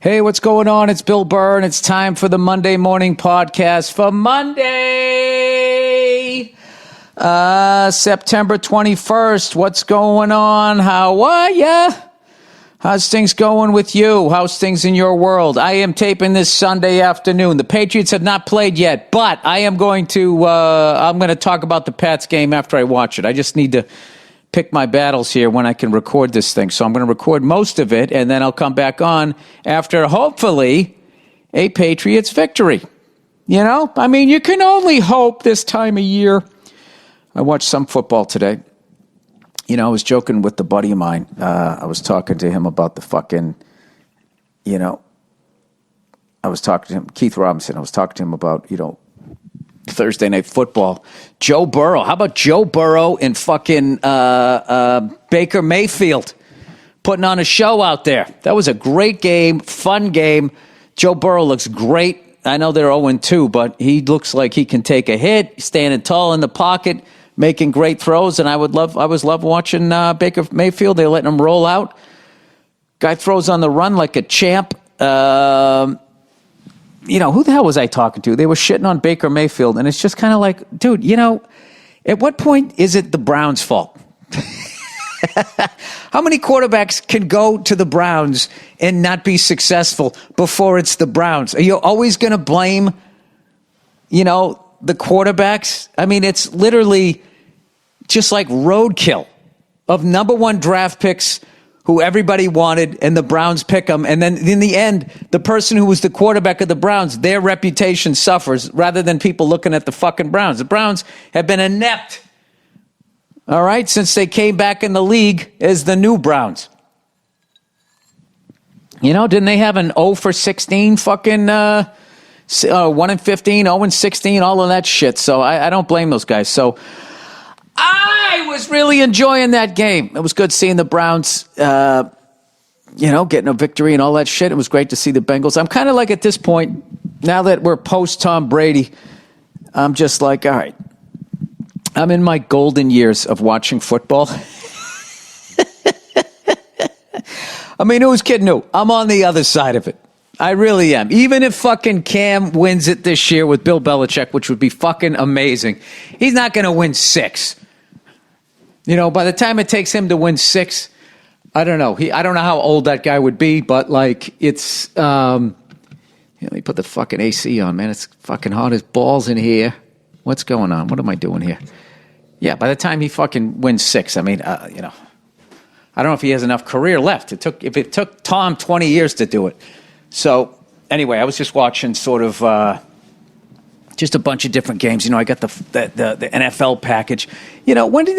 Hey, what's going on? It's Bill Burr, and it's time for the Monday morning podcast for Monday, September 21st. What's going on? How are ya? How's things going with you? How's things in your world? I am taping this Sunday afternoon. The Patriots have not played yet, but I am going to I'm going to talk about the Pats game after I watch it. I just need to pick my battles here when I can record this thing. So I'm going to record most of it, and then I'll come back on after, hopefully, a Patriots victory. You know? I mean, you can only hope this time of year. I watched some football today. You know, I was joking with a buddy of mine. I was talking to him about the fucking, I was talking to him, Keith Robinson. I was talking to him about, Thursday Night Football. Joe Burrow. How about Joe Burrow and fucking Baker Mayfield putting on a show out there? That was a great game, fun game. Joe Burrow looks great. I know they're 0-2, but he looks like he can take a hit, standing tall in the pocket, making great throws. And I was love watching Baker Mayfield. They're letting him roll out. Guy throws on the run like a champ. Who the hell was I talking to? They were shitting on Baker Mayfield, and it's just kind of like, dude, at what point is it the Browns' fault? How many quarterbacks can go to the Browns and not be successful before it's the Browns? Are you always going to blame, the quarterbacks? I mean, it's literally just like roadkill of number one draft picks who everybody wanted, and the Browns pick them. And then in the end, the person who was the quarterback of the Browns, their reputation suffers rather than people looking at the fucking Browns. The Browns have been inept, all right, since they came back in the league as the new Browns. Didn't they have an 0-for-16 fucking 1-15, 0-16, all of that shit? So I don't blame those guys. So I was really enjoying that game. It was good seeing the Browns, getting a victory and all that shit. It was great to see the Bengals. I'm kind of like at this point, now that we're post-Tom Brady, I'm just like, all right, I'm in my golden years of watching football. I mean, who's kidding who? I'm on the other side of it. I really am. Even if fucking Cam wins it this year with Bill Belichick, which would be fucking amazing, he's not going to win 6. By the time it takes him to win 6, I don't know. I don't know how old that guy would be, but like it's. Let me put the fucking AC on, man. It's fucking hot as balls in here. What's going on? What am I doing here? Yeah, by the time he fucking wins 6, I mean, I don't know if he has enough career left. If it took Tom 20 years to do it. So anyway, I was just watching sort of. Just a bunch of different games. I got the NFL package. When do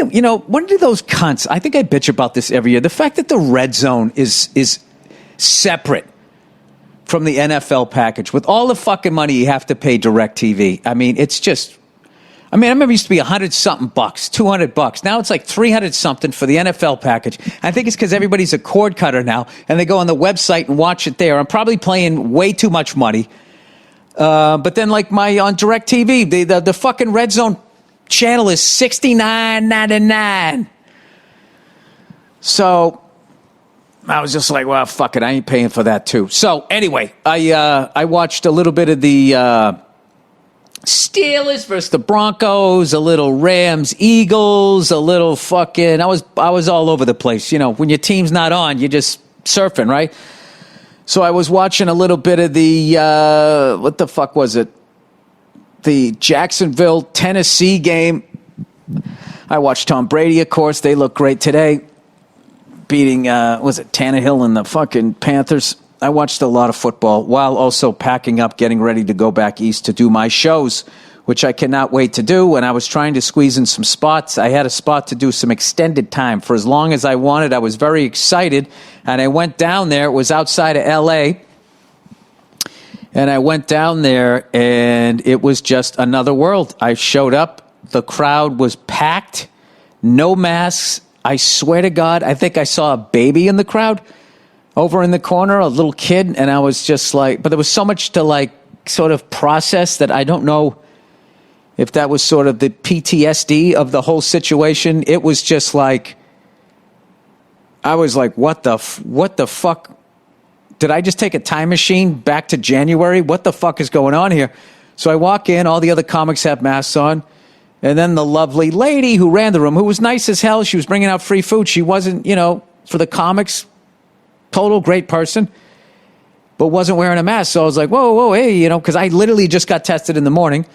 those cunts? I think I bitch about this every year. The fact that the red zone is separate from the NFL package with all the fucking money you have to pay DirecTV. I mean, it's just. I remember it used to be $100-something, $200. Now it's like $300-something for the NFL package. I think it's because everybody's a cord cutter now, and they go on the website and watch it there. I'm probably paying way too much money. But then, like on DirecTV, the fucking Red Zone channel is $69.99. So I was just like, well, fuck it, I ain't paying for that too. So anyway, I watched a little bit of the Steelers versus the Broncos, a little Rams, Eagles, a little fucking. I was all over the place. When your team's not on, you're just surfing, right? So I was watching a little bit of the, what the fuck was it? The Jacksonville, Tennessee game. I watched Tom Brady, of course. They look great today. Beating, Tannehill and the fucking Panthers. I watched a lot of football while also packing up, getting ready to go back east to do my shows, which I cannot wait to do. And I was trying to squeeze in some spots. I had a spot to do some extended time for as long as I wanted. I was very excited. And I went down there. It was outside of L.A., and I went down there, and it was just another world. I showed up. The crowd was packed. No masks. I swear to God, I think I saw a baby in the crowd over in the corner, a little kid, and I was just like, but there was so much to like sort of process that I don't know if that was sort of the PTSD of the whole situation. It was just like, I was like, what the fuck did I just take a time machine back to January? What the fuck is going on here? So I walk in, all the other comics have masks on. And then the lovely lady who ran the room, who was nice as hell, she was bringing out free food. She wasn't, for the comics, total great person, but wasn't wearing a mask. So I was like, whoa, hey, because I literally just got tested in the morning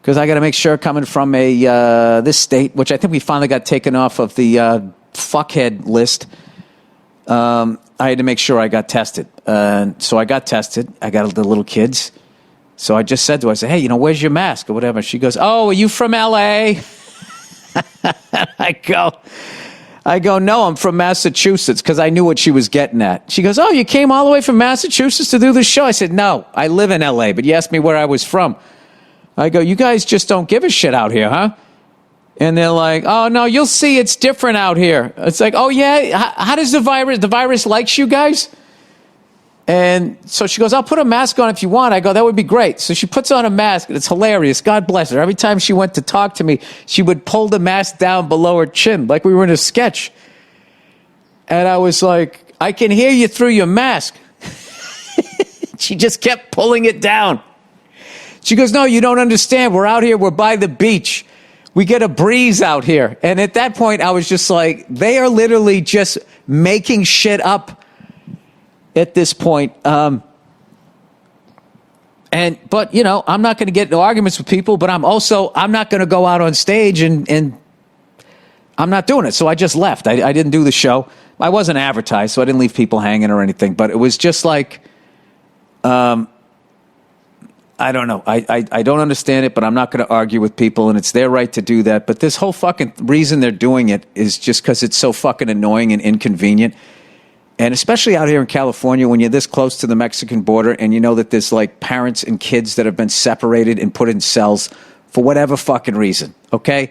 because I got to make sure coming from this state, which I think we finally got taken off of the fuckhead list. I had to make sure I got tested. So I got tested. I got the little kids. So I just said to her, I said, hey, where's your mask or whatever? She goes, oh, are you from L.A.? I go, no, I'm from Massachusetts, because I knew what she was getting at. She goes, oh, you came all the way from Massachusetts to do this show? I said, no, I live in L.A., but you asked me where I was from. I go, you guys just don't give a shit out here, huh? And they're like, oh, no, you'll see it's different out here. It's like, oh, yeah? How does the virus likes you guys? And so she goes, I'll put a mask on if you want. I go, that would be great. So she puts on a mask. It's hilarious. God bless her. Every time she went to talk to me, she would pull the mask down below her chin, like we were in a sketch. And I was like, I can hear you through your mask. She just kept pulling it down. She goes, no, you don't understand. We're out here. We're by the beach. We get a breeze out here. And at that point, I was just like, they are literally just making shit up at this point. But I'm not going to get into arguments with people, but I'm not going to go out on stage and I'm not doing it. So I just left. I didn't do the show. I wasn't advertised, so I didn't leave people hanging or anything, but it was just like, I don't know. I don't understand it, but I'm not going to argue with people, and it's their right to do that. But this whole fucking reason they're doing it is just because it's so fucking annoying and inconvenient. And especially out here in California, when you're this close to the Mexican border and you know that there's like parents and kids that have been separated and put in cells for whatever fucking reason, okay?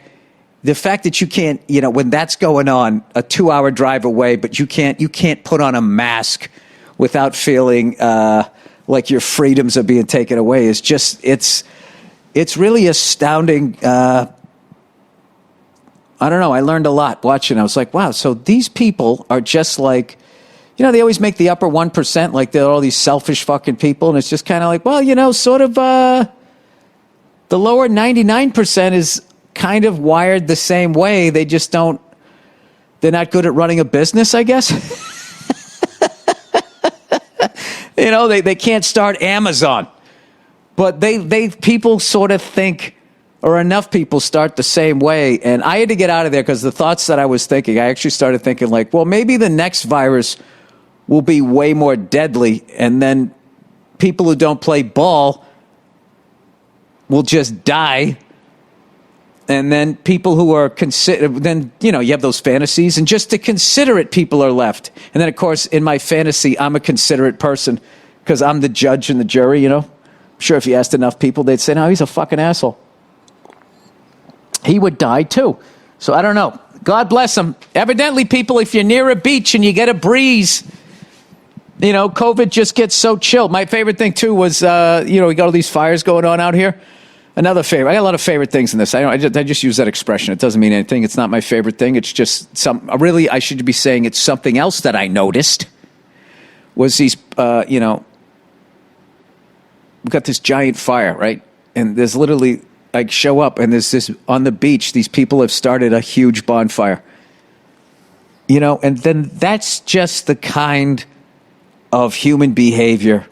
The fact that you can't, when that's going on, a 2-hour drive away, but you can't put on a mask without feeling like your freedoms are being taken away is just, it's really astounding. I don't know. I learned a lot watching. I was like, wow, so these people are just like, they always make the upper 1% like they're all these selfish fucking people. And it's just kind of like, well, sort of the lower 99% is kind of wired the same way. They just they're not good at running a business, I guess. They can't start Amazon. But people sort of think, or enough people start the same way. And I had to get out of there because the thoughts that I was thinking, I actually started thinking like, well, maybe the next virus will be way more deadly, and then people who don't play ball will just die, and then people who are you have those fantasies, and just the considerate people are left. And then, of course, in my fantasy, I'm a considerate person because I'm the judge and the jury, I'm sure if you asked enough people, they'd say, no, he's a fucking asshole. He would die, too. So I don't know. God bless him. Evidently, people, if you're near a beach and you get a breeze, COVID just gets so chill. My favorite thing, too, was, we got all these fires going on out here. Another favorite. I got a lot of favorite things in this. I just use that expression. It doesn't mean anything. It's not my favorite thing. It's just I should be saying it's something else that I noticed was these, we've got this giant fire, right? And there's literally, show up and there's this, on the beach, these people have started a huge bonfire. And then that's just the kind of human behavior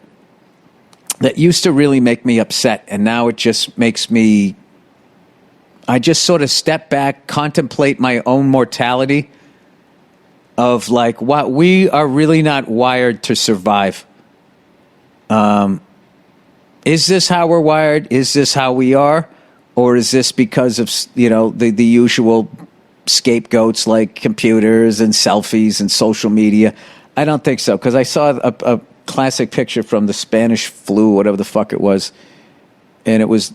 that used to really make me upset, and now it just makes me, I just sort of step back, contemplate my own mortality of like, what, we are really not wired to survive. Is this how we're wired? Is this how we are? Or is this because of, the usual scapegoats like computers and selfies and social media? I don't think so, because I saw a classic picture from the Spanish flu, whatever the fuck it was, and it was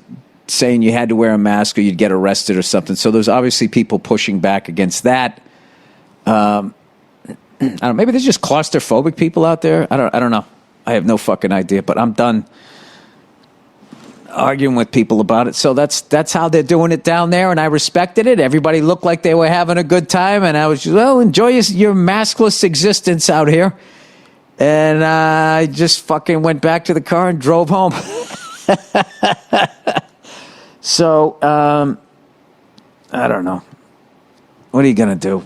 saying you had to wear a mask or you'd get arrested or something. So there's obviously people pushing back against that. I don't know, maybe there's just claustrophobic people out there. I don't know. I have no fucking idea, but I'm done arguing with people about it. So that's how they're doing it down there, and I respected it. Everybody looked like they were having a good time, and I was just, well, enjoy your maskless existence out here. And I just fucking went back to the car and drove home. So, I don't know. What are you going to do?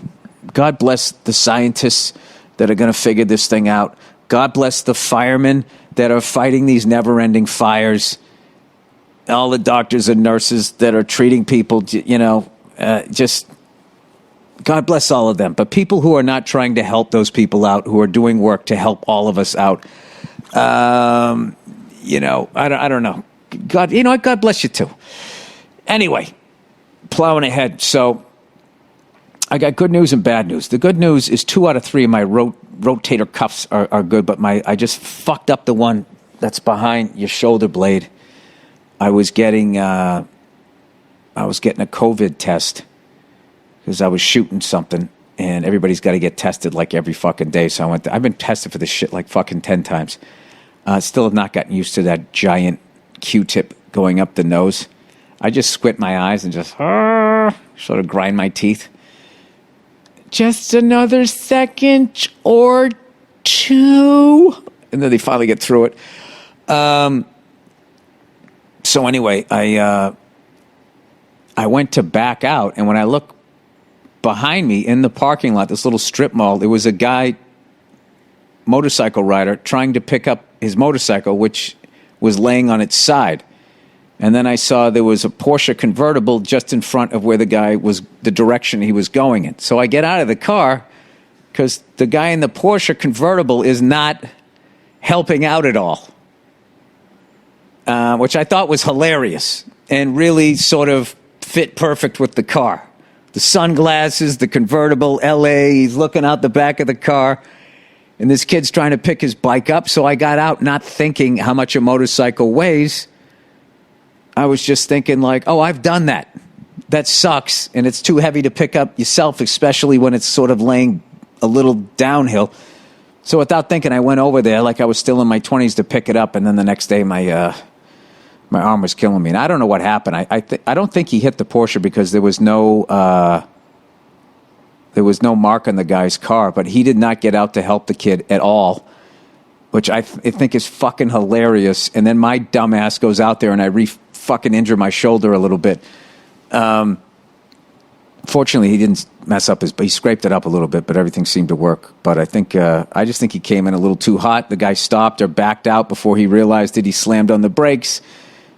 God bless the scientists that are going to figure this thing out. God bless the firemen that are fighting these never-ending fires. All the doctors and nurses that are treating people, just God bless all of them. But people who are not trying to help those people out, who are doing work to help all of us out, I don't know. God, God bless you too. Anyway, plowing ahead. So I got good news and bad news. The good news is 2 out of 3 of my rotator cuffs are good, but I just fucked up the one that's behind your shoulder blade. I was getting a COVID test because I was shooting something, and everybody's got to get tested like every fucking day. So I've been tested for this shit like fucking 10 times. Still have not gotten used to that giant Q-tip going up the nose. I just squint my eyes and just sort of grind my teeth. Just another second or 2. And then they finally get through it. So anyway, I went to back out, and when I look behind me in the parking lot, this little strip mall, there was a guy, motorcycle rider, trying to pick up his motorcycle, which was laying on its side. And then I saw there was a Porsche convertible just in front of where the guy was, the direction he was going in. So I get out of the car because the guy in the Porsche convertible is not helping out at all, which I thought was hilarious and really sort of fit perfect with the car. The sunglasses, the convertible, LA, he's looking out the back of the car, and this kid's trying to pick his bike up. So I got out not thinking how much a motorcycle weighs. I was just thinking like, oh, I've done that. That sucks, and it's too heavy to pick up yourself, especially when it's sort of laying a little downhill. So without thinking, I went over there like I was still in my 20s to pick it up, and then the next day my arm was killing me. And I don't know what happened. I don't think he hit the Porsche because there was no mark on the guy's car, but he did not get out to help the kid at all, which I think is fucking hilarious. And then my dumbass goes out there and I fucking injure my shoulder a little bit. Fortunately, he didn't mess up he scraped it up a little bit, but everything seemed to work. But I just think he came in a little too hot. The guy stopped or backed out before he realized that he slammed on the brakes.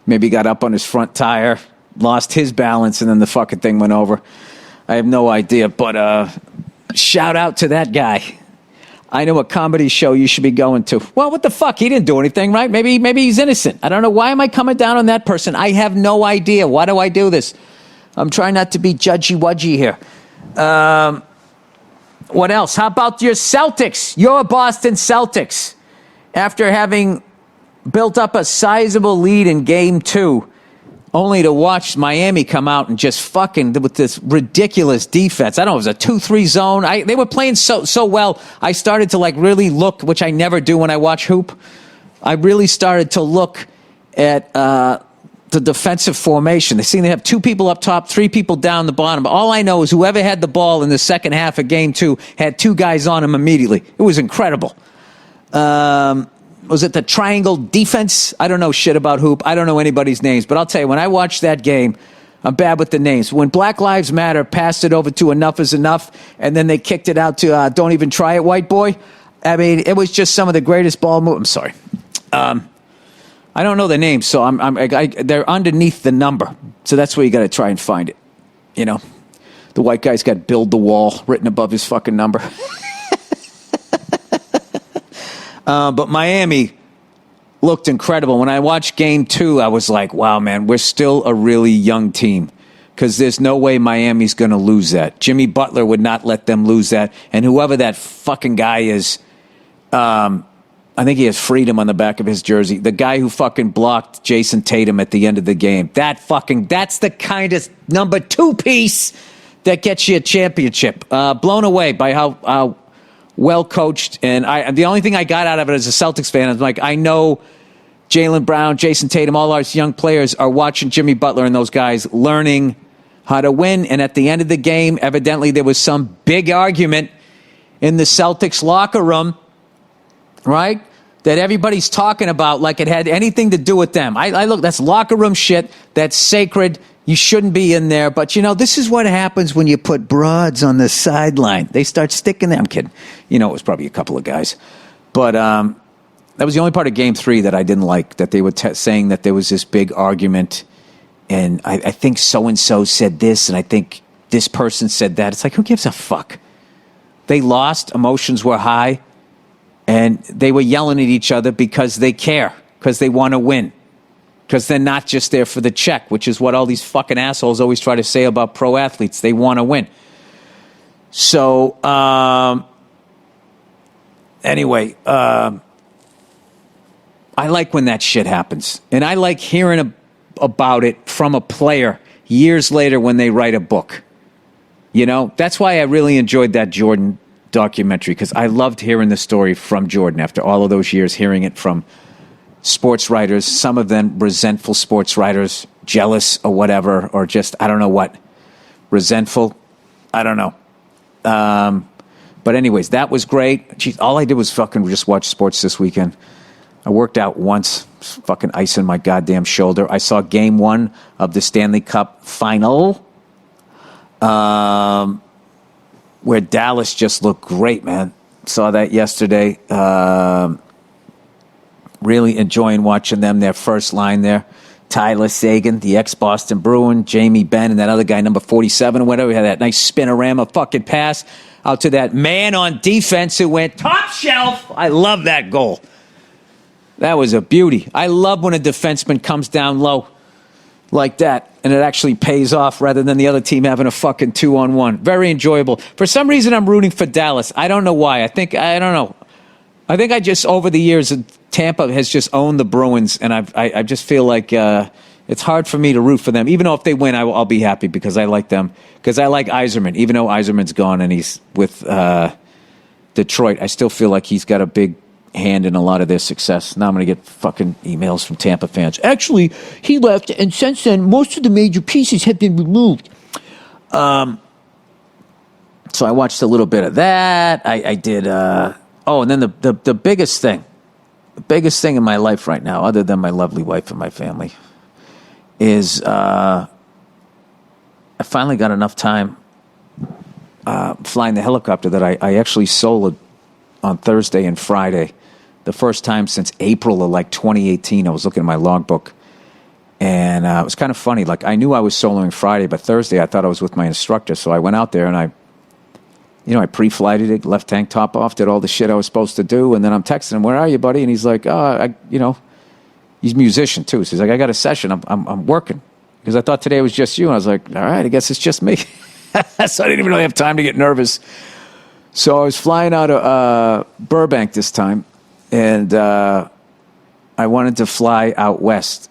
Maybe got up on his front tire, lost his balance, and then the fucking thing went over. I have no idea, but shout out to that guy. I know a comedy show you should be going to. Well, what the fuck? He didn't do anything, right? Maybe he's innocent. I don't know. Why am I coming down on that person? I have no idea. Why do I do this? I'm trying not to be judgy-wudgy here. What else? How about your Celtics? Your Boston Celtics. After having built up a sizable lead in Game 2, only to watch Miami come out and just fucking with this ridiculous defense. I don't know, it was a 2-3 zone. They were playing so well. I started to like really look, which I never do when I watch hoop. I really started to look at the defensive formation. They seem to have 2 people up top, 3 people down the bottom. All I know is whoever had the ball in the second half of Game 2 had 2 guys on him immediately. It was incredible. Was it the triangle defense? I don't know shit about hoop. I don't know anybody's names. But I'll tell you, when I watched that game, I'm bad with the names. When Black Lives Matter passed it over to Enough is Enough, and then they kicked it out to Don't Even Try It, White Boy. I mean, it was just some of the greatest ball moves. I'm sorry. I don't know the names, so they're underneath the number. So that's where you got to try and find it. You know, the white guy's got "Build the Wall" written above his fucking number. But Miami looked incredible. When I watched Game 2, I was like, wow, man, we're still a really young team because there's no way Miami's going to lose that. Jimmy Butler would not let them lose that. And whoever that fucking guy is, I think he has Freedom on the back of his jersey. The guy who fucking blocked Jason Tatum at the end of the game. That's the kind of number 2 piece that gets you a championship. Blown away by how well coached, and the only thing I got out of it as a Celtics fan is like, I know Jaylen Brown, Jason Tatum, all our young players are watching Jimmy Butler and those guys learning how to win. And at the end of the game, evidently there was some big argument in the Celtics locker room, right? That everybody's talking about like it had anything to do with them. I look, that's locker room shit. That's sacred. You shouldn't be in there. But, this is what happens when you put broads on the sideline. They start sticking there. I'm kidding. It was probably a couple of guys. But that was the only part of Game 3 that I didn't like, that they were saying that there was this big argument. And I think so-and-so said this, and I think this person said that. It's like, who gives a fuck? They lost. Emotions were high. And they were yelling at each other because they care, because they want to win, because they're not just there for the check, which is what all these fucking assholes always try to say about pro athletes. They want to win. So, anyway, I like when that shit happens. And I like hearing about it from a player years later when they write a book. That's why I really enjoyed that Jordan documentary, because I loved hearing the story from Jordan after all of those years, hearing it from sports writers, some of them resentful sports writers, jealous or whatever, or just, I don't know what, resentful. I don't know. But anyways, that was great. Jeez, all I did was fucking just watch sports this weekend. I worked out once, fucking icing my goddamn shoulder. I saw game 1 of the Stanley Cup final. Where Dallas just looked great, man. Saw that yesterday. Really enjoying watching them, their first line there. Tyler Seguin, the ex-Boston Bruin, Jamie Benn, and that other guy, number 47 or whatever. We had that nice spinorama fucking pass out to that man on defense who went top shelf. I love that goal. That was a beauty. I love when a defenseman comes down low like that, and it actually pays off rather than the other team having a fucking 2-on-1. Very enjoyable. For some reason, I'm rooting for Dallas. I don't know why. I don't know. I think I just, over the years, Tampa has just owned the Bruins, and I just feel like it's hard for me to root for them. Even though if they win, I'll be happy because I like them. Because I like Yzerman. Even though Yzerman's gone and he's with Detroit, I still feel like he's got a big hand in a lot of their success. Now I'm going to get fucking emails from Tampa fans. Actually, he left, and since then, most of the major pieces have been removed. So I watched a little bit of that. I did. And then the biggest thing in my life right now, other than my lovely wife and my family, is I finally got enough time flying the helicopter that I actually soloed on Thursday and Friday. The first time since April of like 2018. I was looking at my logbook, and it was kind of funny. Like, I knew I was soloing Friday, but Thursday I thought I was with my instructor. So I went out there and I pre-flighted it, left tank top off, did all the shit I was supposed to do, and then I'm texting him, "Where are you, buddy?" And he's like, he's a musician too. So he's like, "I got a session. I'm working," because I thought today was just you. And I was like, "All right, I guess it's just me." So I didn't even really have time to get nervous. So I was flying out of Burbank this time, and I wanted to fly out west,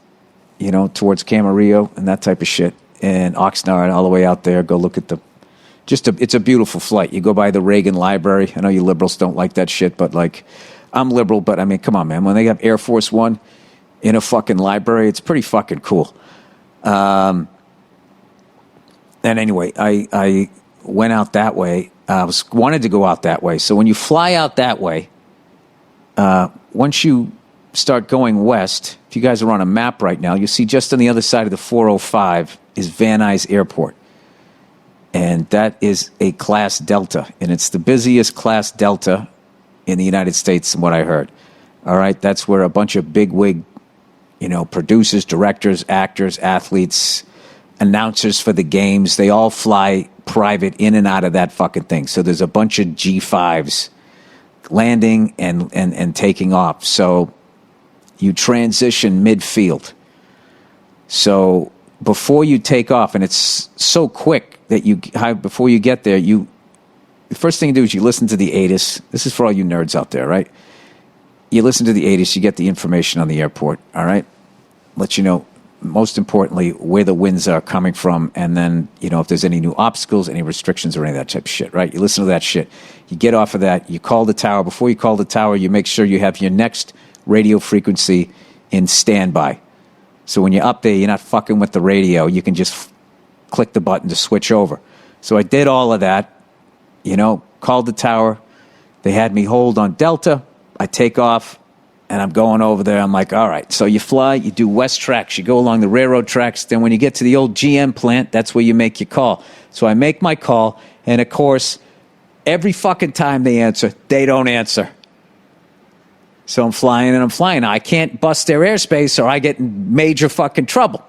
towards Camarillo and that type of shit, and Oxnard, all the way out there, go look at it's a beautiful flight. You go by the Reagan Library. I know you liberals don't like that shit, but like, I'm liberal, but I mean, come on, man. When they have Air Force One in a fucking library, it's pretty fucking cool. And anyway, I went out that way. Wanted to go out that way. So when you fly out that way, once you start going west, if you guys are on a map right now, you see just on the other side of the 405 is Van Nuys Airport. And that is a Class Delta. And it's the busiest Class Delta in the United States, from what I heard. All right, that's where a bunch of bigwig, producers, directors, actors, athletes, announcers for the games, they all fly private in and out of that fucking thing. So there's a bunch of G5s landing and taking off. So you transition midfield. So before you take off, and it's so quick that before you get there, the first thing you do is you listen to the ATIS. This is for all you nerds out there, right? You listen to the ATIS, you get the information on the airport, all right? Let you know, most importantly, where the winds are coming from, and then, if there's any new obstacles, any restrictions, or any of that type of shit, right? You listen to that shit. You get off of that, you call the tower. Before you call the tower, you make sure you have your next radio frequency in standby. So when you're up there, you're not fucking with the radio. You can just click the button to switch over. So I did all of that, called the tower. They had me hold on Delta. I take off, and I'm going over there. I'm like, all right, so you fly, you do west tracks, you go along the railroad tracks. Then when you get to the old GM plant, that's where you make your call. So I make my call, and of course, every fucking time they answer, they don't answer. So I'm flying and I'm flying. I can't bust their airspace or I get in major fucking trouble.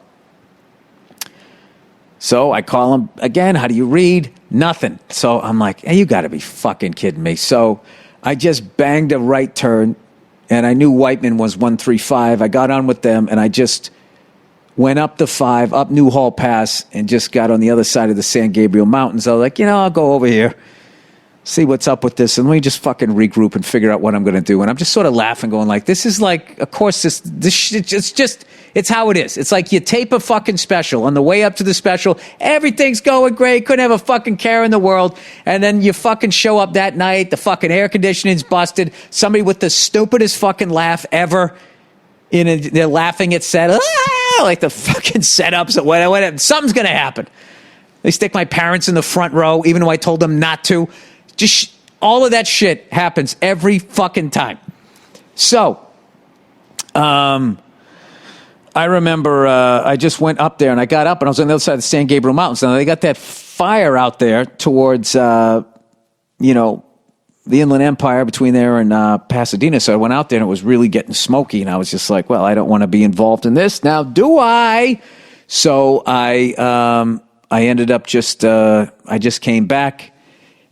So I call them again. How do you read? Nothing. So I'm like, hey, you got to be fucking kidding me. So I just banged a right turn, and I knew Whiteman was 135. I got on with them, and I just went up the 5, up Newhall Pass, and just got on the other side of the San Gabriel Mountains. I was like, I'll go over here, see what's up with this, and let me just fucking regroup and figure out what I'm going to do. And I'm just sort of laughing, going like, this is like, of course, this shit, it's how it is. It's like you tape a fucking special. On the way up to the special, everything's going great, couldn't have a fucking care in the world, and then you fucking show up that night, the fucking air conditioning's busted, somebody with the stupidest fucking laugh ever, they're laughing at set, like the fucking setups or whatever. Something's going to happen. They stick my parents in the front row, even though I told them not to. Just all of that shit happens every fucking time. So, I remember I just went up there, and I got up, and I was on the other side of the San Gabriel Mountains. Now, they got that fire out there towards, the Inland Empire between there and Pasadena. So I went out there, and it was really getting smoky, and I was just like, well, I don't want to be involved in this. Now, do I? So I ended up I just came back,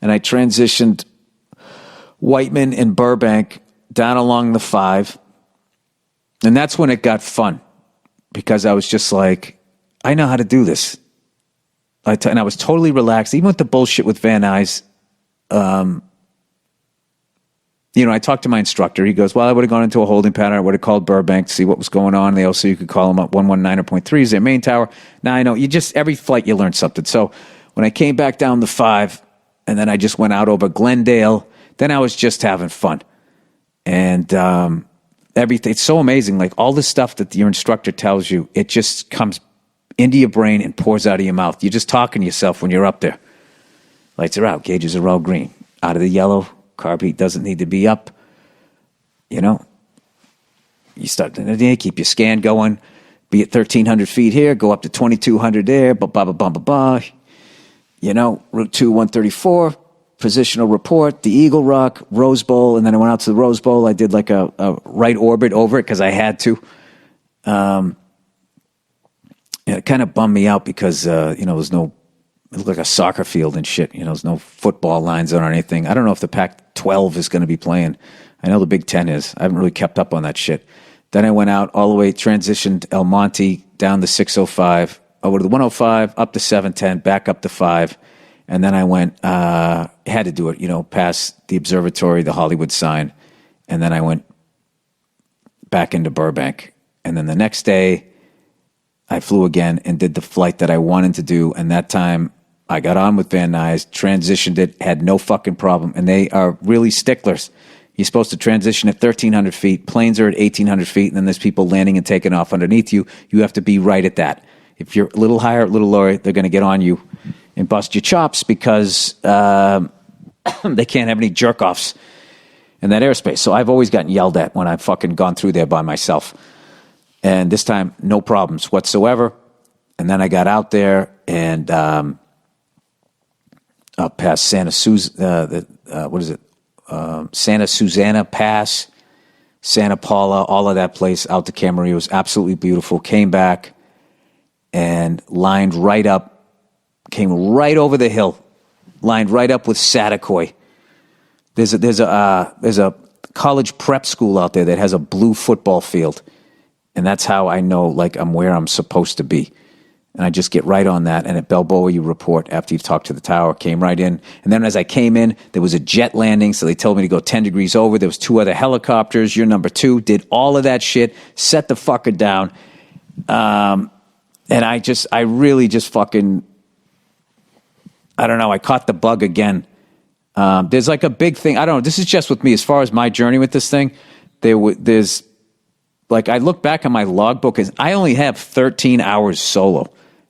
and I transitioned Whiteman and Burbank down along the 5. And that's when it got fun, because I was just like, I know how to do this. And I was totally relaxed, even with the bullshit with Van Nuys. I talked to my instructor. He goes, well, I would have gone into a holding pattern. I would have called Burbank to see what was going on. They also, you could call them up 119.3 is their main tower. Now I know, every flight you learn something. So when I came back down the 5, and then I just went out over Glendale, then I was just having fun. And everything, it's so amazing. Like all the stuff that your instructor tells you, it just comes into your brain and pours out of your mouth. You're just talking to yourself when you're up there. Lights are out, gauges are all green. Out of the yellow, carb heat doesn't need to be up. You start to keep your scan going. Be at 1,300 feet here, go up to 2,200 there, Route 2, 134, positional report, the Eagle Rock, Rose Bowl, and then I went out to the Rose Bowl. I did like a right orbit over it because I had to. It kind of bummed me out because, there's no, it looked like a soccer field and shit. There's no football lines on or anything. I don't know if the Pac-12 is going to be playing. I know the Big Ten is. I haven't really kept up on that shit. Then I went out all the way, transitioned El Monte down the 605, over to the 105, up to 710, back up to 5. And then I went, had to do it, past the observatory, the Hollywood sign. And then I went back into Burbank. And then the next day, I flew again and did the flight that I wanted to do. And that time, I got on with Van Nuys, transitioned it, had no fucking problem. And they are really sticklers. You're supposed to transition at 1,300 feet. Planes are at 1,800 feet. And then there's people landing and taking off underneath you. You have to be right at that. If you're a little higher, a little lower, they're going to get on you and bust your chops because they can't have any jerk-offs in that airspace. So I've always gotten yelled at when I've fucking gone through there by myself. And this time, no problems whatsoever. And then I got out there and up past Santa Susana Pass, Santa Paula, all of that place out to Camarillo was absolutely beautiful. Came back and lined right up, came right over the hill, lined right up with Satakoy. There's a college prep school out there that has a blue football field, and that's how I know like I'm where I'm supposed to be. And I just get right on that. And at Balboa, you report after you've talked to the tower, came right in. And then as I came in, there was a jet landing. So they told me to go 10 degrees over. There was 2 other helicopters. You're number 2. Did all of that shit. Set the fucker down. And I really just fucking, I don't know. I caught the bug again. There's like a big thing. I don't know. This is just with me. As far as my journey with this thing, there's like, I look back on my logbook and I only have 13 hours solo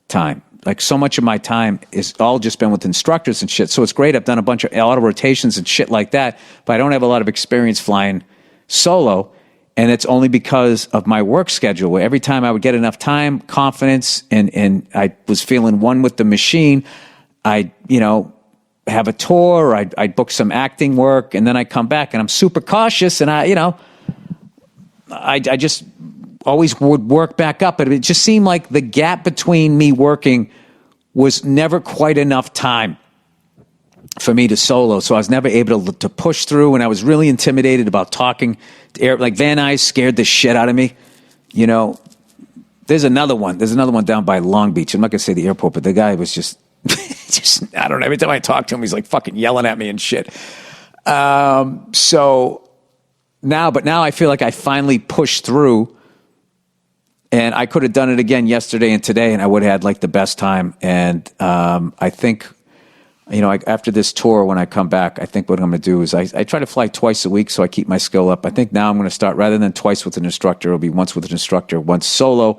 time. Like so much of my time is all just been with instructors and shit. So it's great. I've done a bunch of auto rotations and shit like that, but I don't have a lot of experience flying solo. And it's only because of my work schedule, where every time I would get enough time, confidence, and I was feeling one with the machine, I'd, have a tour, I'd book some acting work, and then I come back, and I'm super cautious, and I just always would work back up. But it just seemed like the gap between me working was never quite enough time for me to solo. So I was never able to push through, and I was really intimidated about talking to air. Like Van Nuys scared the shit out of me. There's another one down by Long Beach. I'm not going to say the airport, but the guy was just, I don't know. Every time I talk to him, he's like fucking yelling at me and shit. So now I feel like I finally pushed through, and I could have done it again yesterday and today, and I would have had like the best time. And I think, after this tour, when I come back, I think what I'm going to do is I try to fly twice a week so I keep my skill up. I think now I'm going to start, rather than twice with an instructor, it'll be once with an instructor, once solo.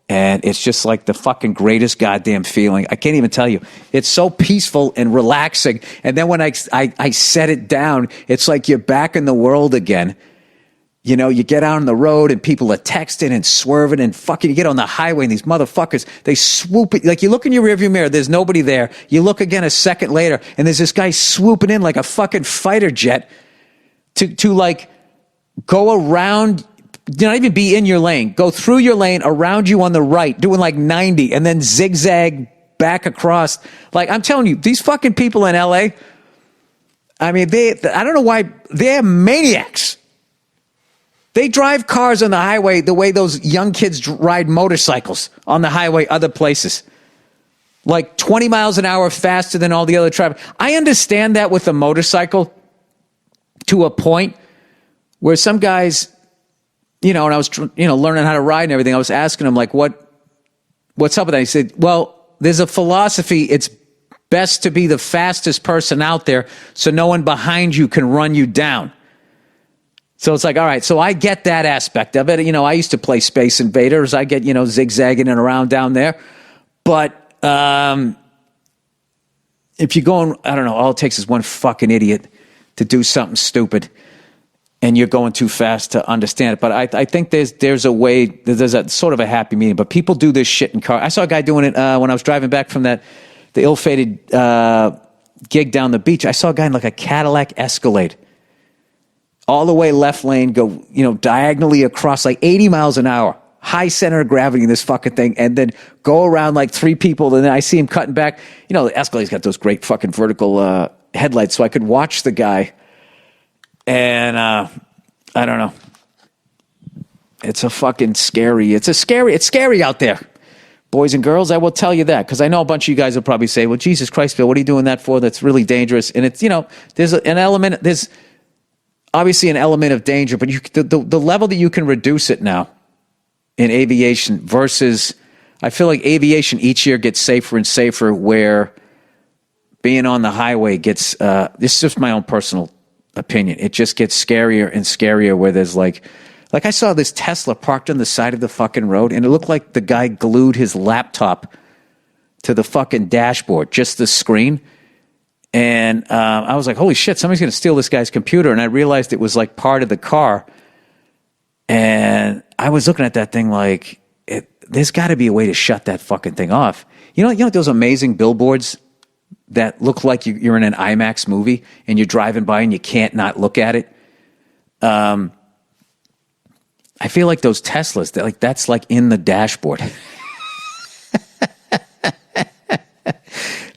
And it's just like the fucking greatest goddamn feeling. I can't even tell you. It's so peaceful and relaxing. And then when I set it down, it's like you're back in the world again. You get out on the road and people are texting and swerving and fucking, you get on the highway and these motherfuckers, they swoop it. Like you look in your rearview mirror, there's nobody there. You look again a second later and there's this guy swooping in like a fucking fighter jet to like go around, not even be in your lane, go through your lane, around you on the right, doing like 90 and then zigzag back across. Like I'm telling you, these fucking people in LA, I mean, I don't know why, they're maniacs. They drive cars on the highway the way those young kids ride motorcycles on the highway other places. Like 20 miles an hour faster than all the other traffic. I understand that with a motorcycle to a point where some guys, and I was, learning how to ride and everything, I was asking them, like, what's up with that? He said, well, there's a philosophy. It's best to be the fastest person out there so no one behind you can run you down. So it's like, all right, so I get that aspect of it. I used to play Space Invaders. I get, zigzagging and around down there. But if you're going, I don't know, all it takes is one fucking idiot to do something stupid and you're going too fast to understand it. But I think there's a way, there's a sort of a happy medium. But people do this shit in cars. I saw a guy doing it when I was driving back from the ill-fated gig down the beach. I saw a guy in like a Cadillac Escalade. All the way left lane, go, diagonally across like 80 miles an hour, high center of gravity in this fucking thing, and then go around like three people, and then I see him cutting back. The Escalade's got those great fucking vertical headlights, so I could watch the guy, and I don't know. It's scary out there. Boys and girls, I will tell you that, because I know a bunch of you guys will probably say, well, Jesus Christ, Bill, what are you doing that for? That's really dangerous. And it's, there's obviously an element of danger, but the level that you can reduce it now in aviation versus, I feel like aviation each year gets safer and safer, where being on the highway gets, this is just my own personal opinion, it just gets scarier and scarier, where there's like I saw this Tesla parked on the side of the fucking road, and it looked like the guy glued his laptop to the fucking dashboard, just the screen. And I was like, holy shit, somebody's going to steal this guy's computer. And I realized it was like part of the car. And I was looking at that thing like, there's got to be a way to shut that fucking thing off. You know those amazing billboards that look like you're in an IMAX movie and you're driving by and you can't not look at it? I feel like those Teslas, that's like in the dashboard.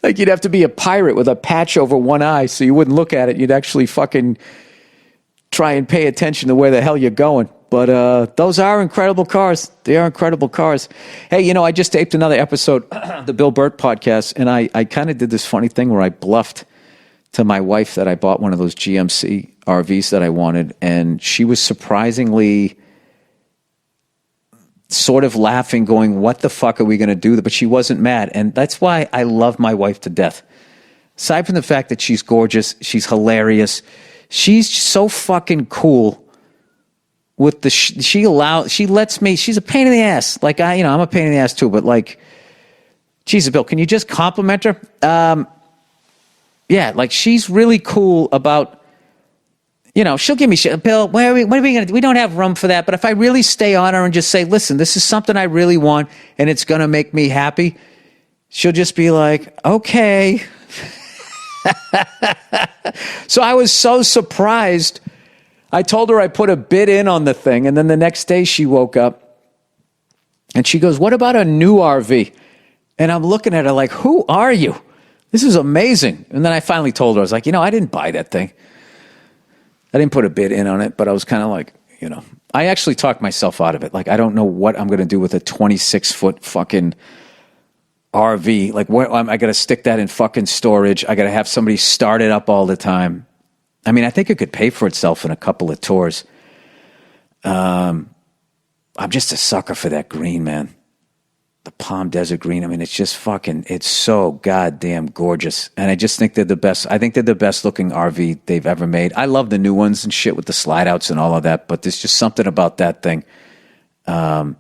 Like you'd have to be a pirate with a patch over one eye so you wouldn't look at it. You'd actually fucking try and pay attention to where the hell you're going. But those are incredible cars. They are incredible cars. Hey, I just taped another episode of the Bill Burt podcast, and I kind of did this funny thing where I bluffed to my wife that I bought one of those GMC RVs that I wanted, and she was surprisingly sort of laughing, going, what the fuck are we going to do? But she wasn't mad. And that's why I love my wife to death. Aside from the fact that she's gorgeous, she's hilarious, she's so fucking cool with the, she lets me, she's a pain in the ass. Like I'm a pain in the ass too, but like, Jesus, Bill, can you just compliment her? Yeah, like she's really cool about, she'll give me shit. Bill, what are we going to do? We don't have room for that. But if I really stay on her and just say, listen, this is something I really want and it's going to make me happy, she'll just be like, okay. So I was so surprised. I told her I put a bid in on the thing. And then the next day she woke up and she goes, what about a new RV? And I'm looking at her like, who are you? This is amazing. And then I finally told her, I was like, I didn't buy that thing. I didn't put a bid in on it, but I was kind of like, I actually talked myself out of it. Like, I don't know what I'm going to do with a 26-foot fucking RV. Like, where I got to stick that in fucking storage. I got to have somebody start it up all the time. I mean, I think it could pay for itself in a couple of tours. I'm just a sucker for that green, man. The Palm Desert green. I mean, it's just it's so goddamn gorgeous. And I just think they're the best. I think they're the best looking RV they've ever made. I love the new ones and shit with the slide outs and all of that, but there's just something about that thing. And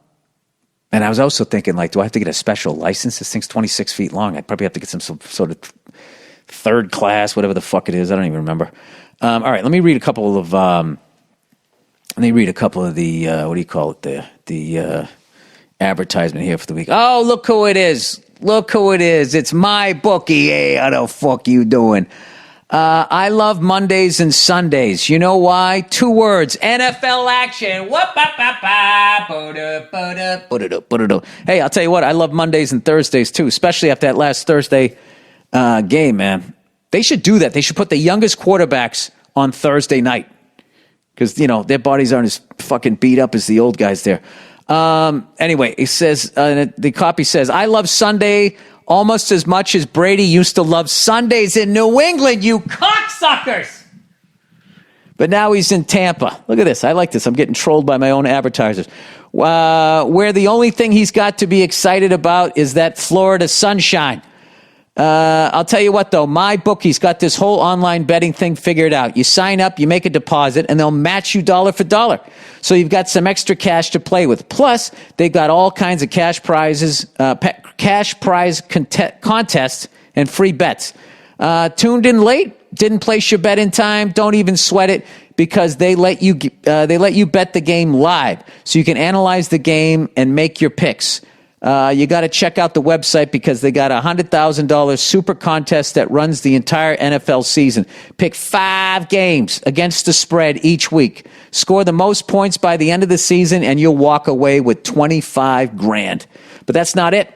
I was also thinking, like, do I have to get a special license? This thing's 26 feet long. I'd probably have to get some sort of third class, whatever the fuck it is. I don't even remember. All right, let me read a couple of the, what do you call it, the advertisement here for the week. Oh, look who it is. Look who it is. It's my bookie. Hey, how the fuck you doing? I love Mondays and Sundays. You know why? 2 words. NFL action. Hey, I'll tell you what. I love Mondays and Thursdays too, especially after that last Thursday game, man. They should do that. They should put the youngest quarterbacks on Thursday night because, their bodies aren't as fucking beat up as the old guys there. Anyway, it says, the copy says, I love Sunday almost as much as Brady used to love Sundays in New England, you cocksuckers. But now he's in Tampa. Look at this. I like this. I'm getting trolled by my own advertisers. Where the only thing he's got to be excited about is that Florida sunshine. I'll tell you what, though. My bookie's got this whole online betting thing figured out. You sign up, you make a deposit, and they'll match you dollar for dollar. So you've got some extra cash to play with. Plus, they've got all kinds of cash prizes, cash prize contests, and free bets. Tuned in late? Didn't place your bet in time? Don't even sweat it because they let you bet the game live, so you can analyze the game and make your picks. You got to check out the website because they got a $100,000 super contest that runs the entire NFL season. Pick 5 games against the spread each week. Score the most points by the end of the season, and you'll walk away with $25,000. But that's not it.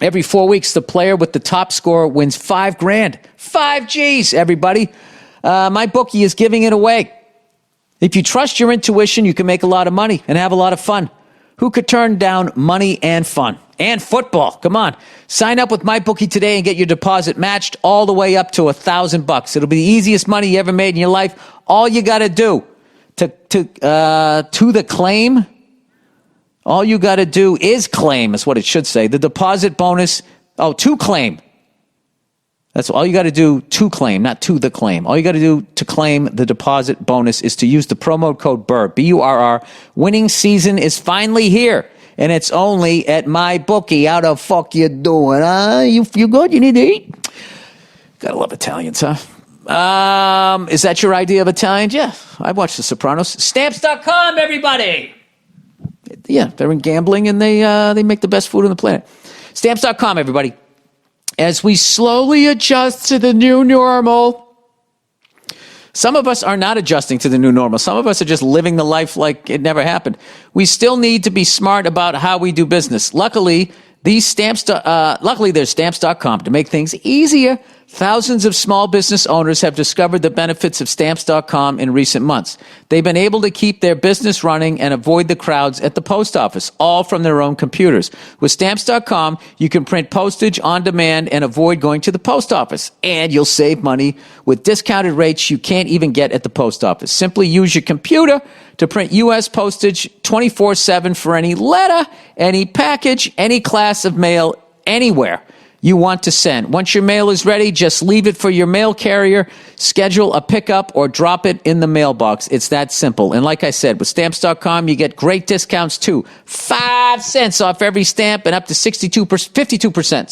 Every 4 weeks, the player with the top score wins $5,000. 5 G's, everybody. My bookie is giving it away. If you trust your intuition, you can make a lot of money and have a lot of fun. Who could turn down money and fun? And football. Come on. Sign up with MyBookie today and get your deposit matched all the way up to $1,000. It'll be the easiest money you ever made in your life. All you got to do to the claim, all you got to do is claim, is what it should say. The deposit bonus, to claim. That's all you got to do to claim, not to the claim. All you got to do to claim the deposit bonus is to use the promo code BURR, B-U-R-R. Winning season is finally here, and it's only at MyBookie. How the fuck you doing, huh? You good? You need to eat? Gotta love Italians, huh? Is that your idea of Italian? Yeah, I watched The Sopranos. Stamps.com, everybody! Yeah, they're in gambling, and they make the best food on the planet. Stamps.com, everybody. As we slowly adjust to the new normal, some of us are not adjusting to the new normal. Some of us are just living the life like it never happened. We still need to be smart about how we do business. Luckily, there's Stamps.com to make things easier. Thousands of small business owners have discovered the benefits of Stamps.com in recent months. They've been able to keep their business running and avoid the crowds at the post office, all from their own computers. With Stamps.com, you can print postage on demand and avoid going to the post office. And you'll save money with discounted rates you can't even get at the post office. Simply use your computer to print U.S. postage 24/7 for any letter, any package, any class of mail, anywhere you want to send. Once your mail is ready, just leave it for your mail carrier, schedule a pickup, or drop it in the mailbox. It's that simple. And like I said, with Stamps.com, you get great discounts too. 5 cents off every stamp and up to 52%,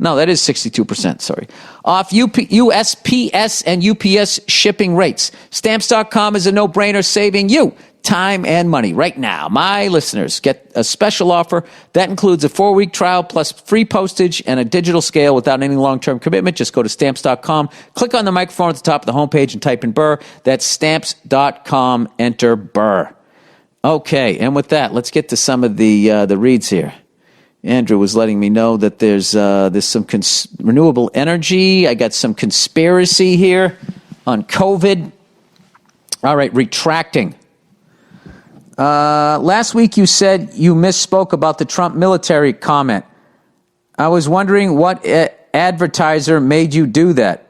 No, that is 62%, sorry. Off USPS and UPS shipping rates. Stamps.com is a no-brainer, saving you time and money. Right now, my listeners get a special offer that includes a 4-week trial plus free postage and a digital scale without any long-term commitment. Just go to Stamps.com, click on the microphone at the top of the homepage and type in burr. That's Stamps.com, enter burr. Okay, and with that, let's get to some of the reads here. Andrew was letting me know that there's some renewable energy. I got some conspiracy here on COVID. All right, retracting. Last week you said you misspoke about the Trump military comment. I was wondering what advertiser made you do that.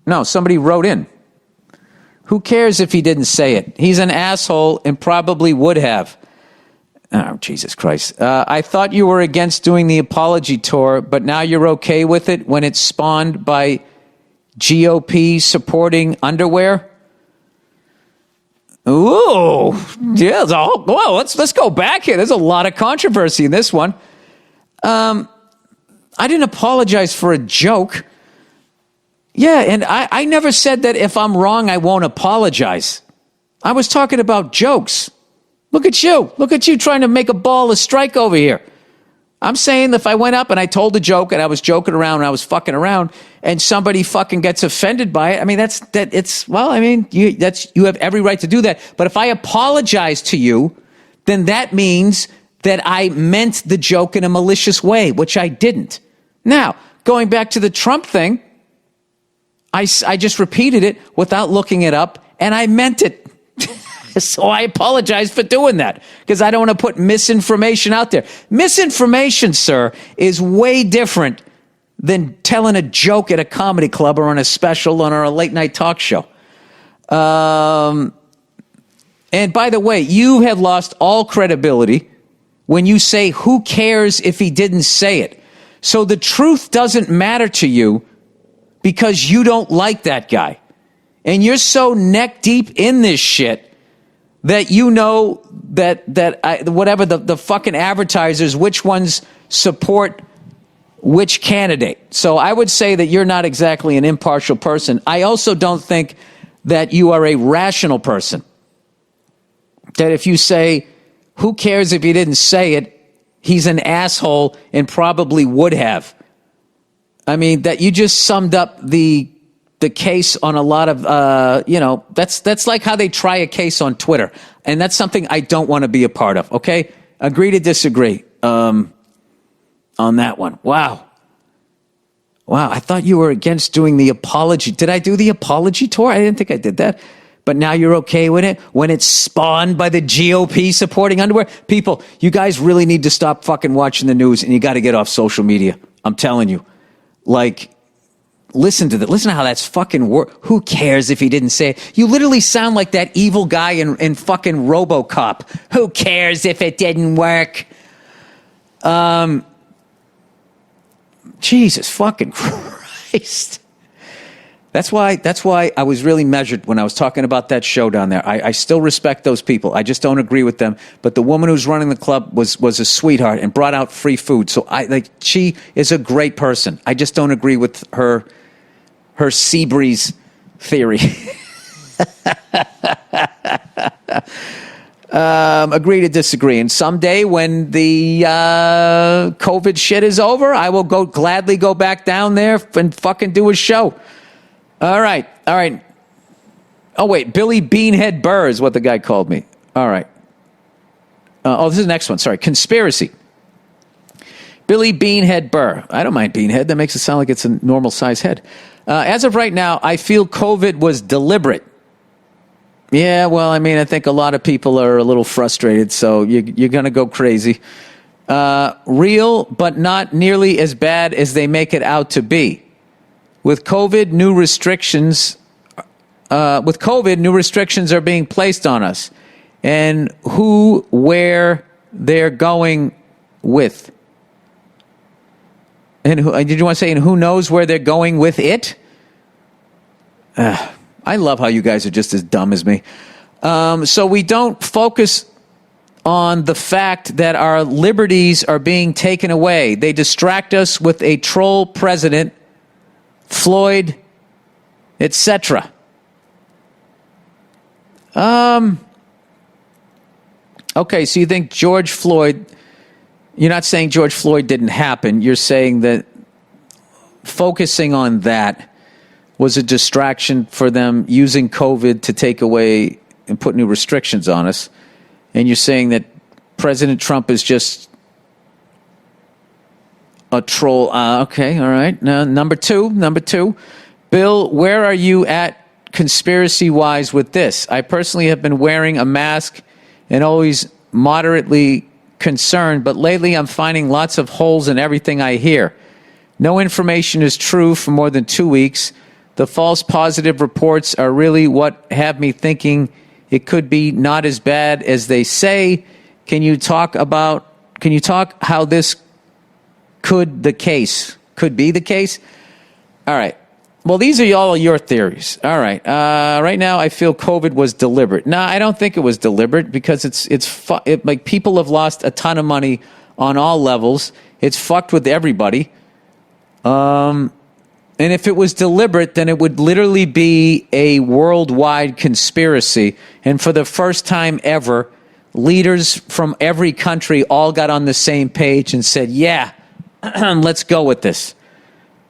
No, somebody wrote in. Who cares if he didn't say it? He's an asshole and probably would have. Oh, Jesus Christ. I thought you were against doing the apology tour, but now you're okay with it when it's spawned by GOP supporting underwear? Ooh, yeah. Well, let's go back here. There's a lot of controversy in this one. I didn't apologize for a joke. Yeah, and I never said that if I'm wrong, I won't apologize. I was talking about jokes. Look at you trying to make a ball of strike over here. I'm saying if I went up and I told a joke and I was joking around and I was fucking around and somebody fucking gets offended by it, I mean, you have every right to do that. But if I apologize to you, then that means that I meant the joke in a malicious way, which I didn't. Now, going back to the Trump thing, I just repeated it without looking it up and I meant it. So I apologize for doing that because I don't want to put misinformation out there. Misinformation, sir, is way different than telling a joke at a comedy club or on a special or a late night talk show. And by the way, you have lost all credibility when you say, who cares if he didn't say it? So the truth doesn't matter to you because you don't like that guy. And you're so neck deep in this shit that you know that whatever the fucking advertisers, which ones support which candidate. So I would say that you're not exactly an impartial person. I also don't think that you are a rational person. That if you say, who cares if he didn't say it, he's an asshole and probably would have. I mean, that you just summed up the case on a lot of, that's like how they try a case on Twitter. And that's something I don't want to be a part of, okay? Agree to disagree on that one. Wow, I thought you were against doing the apology. Did I do the apology tour? I didn't think I did that. But now you're okay with it when it's spawned by the GOP supporting underwear? People, you guys really need to stop fucking watching the news and you got to get off social media. I'm telling you. Like, listen to that. Listen to how that's fucking who cares if he didn't say it? You literally sound like that evil guy in fucking RoboCop. Who cares if it didn't work? Jesus fucking Christ. That's why I was really measured when I was talking about that show down there. I still respect those people. I just don't agree with them. But the woman who's running the club was a sweetheart and brought out free food. So she is a great person. I just don't agree with her Seabreeze theory. Agree to disagree. And someday when the COVID shit is over, I will gladly go back down there and fucking do a show. All right. Oh, wait. Billy Beanhead Burr is what the guy called me. All right. This is the next one. Sorry. Conspiracy. Billy Beanhead Burr. I don't mind Beanhead. That makes it sound like it's a normal size head. As of right now, I feel COVID was deliberate. Yeah, well, I mean, I think a lot of people are a little frustrated, so you're going to go crazy. Real, but not nearly as bad as they make it out to be. With COVID, new restrictions are being placed on us, and where they're going with. And did you want to say, and who knows where they're going with it? I love how you guys are just as dumb as me. So we don't focus on the fact that our liberties are being taken away. They distract us with a troll president, Floyd, etc. Okay, so you think George Floyd, you're not saying George Floyd didn't happen. You're saying that focusing on that was a distraction for them using COVID to take away and put new restrictions on us. And you're saying that President Trump is just a troll. Okay, all right. Now, number two. Bill, where are you at conspiracy-wise with this? I personally have been wearing a mask and always moderately concerned, but lately I'm finding lots of holes in everything I hear. No information is true for more than 2 weeks. The false positive reports are really what have me thinking it could be not as bad as they say. Can you talk how this could be the case? All right. Well, these are all your theories. All right. Right now, I feel COVID was deliberate. No, I don't think it was deliberate because like people have lost a ton of money on all levels. It's fucked with everybody. And if it was deliberate, then it would literally be a worldwide conspiracy. And for the first time ever, leaders from every country all got on the same page and said, yeah, let's go with this.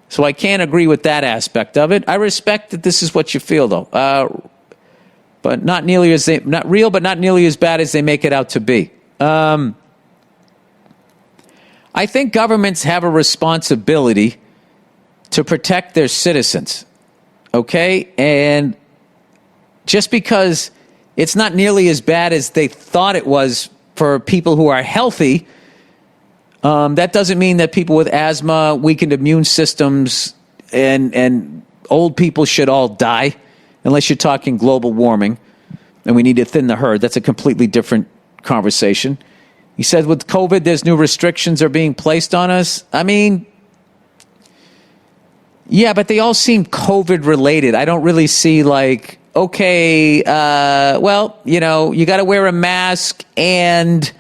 So I can't agree with that aspect of it. I respect that this is what you feel, though. But not nearly as not real, but not nearly as bad as they make it out to be. I think governments have a responsibility to protect their citizens, okay? And just because it's not nearly as bad as they thought it was for people who are healthy, that doesn't mean that people with asthma, weakened immune systems, and old people should all die, unless you're talking global warming, and we need to thin the herd. That's a completely different conversation. He said with COVID, there's new restrictions are being placed on us. I mean, yeah, but they all seem COVID related. I don't really see like, okay, well, you got to wear a mask and,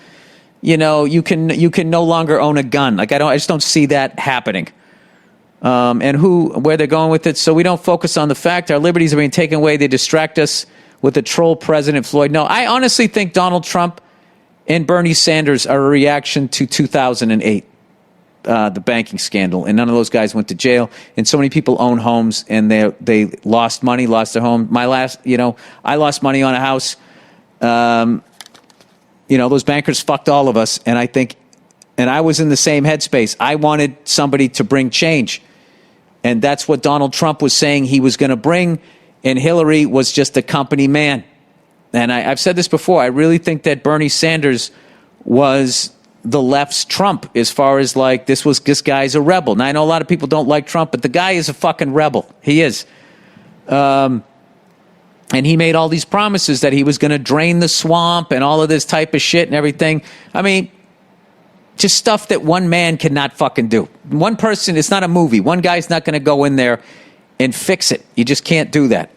you can no longer own a gun. Like I just don't see that happening. And where they're going with it. So we don't focus on the fact our liberties are being taken away. They distract us with the troll President Floyd. No, I honestly think Donald Trump and Bernie Sanders are a reaction to 2008. The banking scandal, and none of those guys went to jail, and so many people own homes and they lost money, lost their home. I lost money on a house. Those bankers fucked all of us, and I was in the same headspace. I wanted somebody to bring change, and that's what Donald Trump was saying he was going to bring, and Hillary was just a company man. And I've said this before, I really think that Bernie Sanders was the left's Trump as far as like, this guy's a rebel. Now, I know a lot of people don't like Trump, but the guy is a fucking rebel. He is. And he made all these promises that he was going to drain the swamp and all of this type of shit and everything. I mean, just stuff that one man cannot fucking do. One person, it's not a movie. One guy's not going to go in there and fix it. You just can't do that.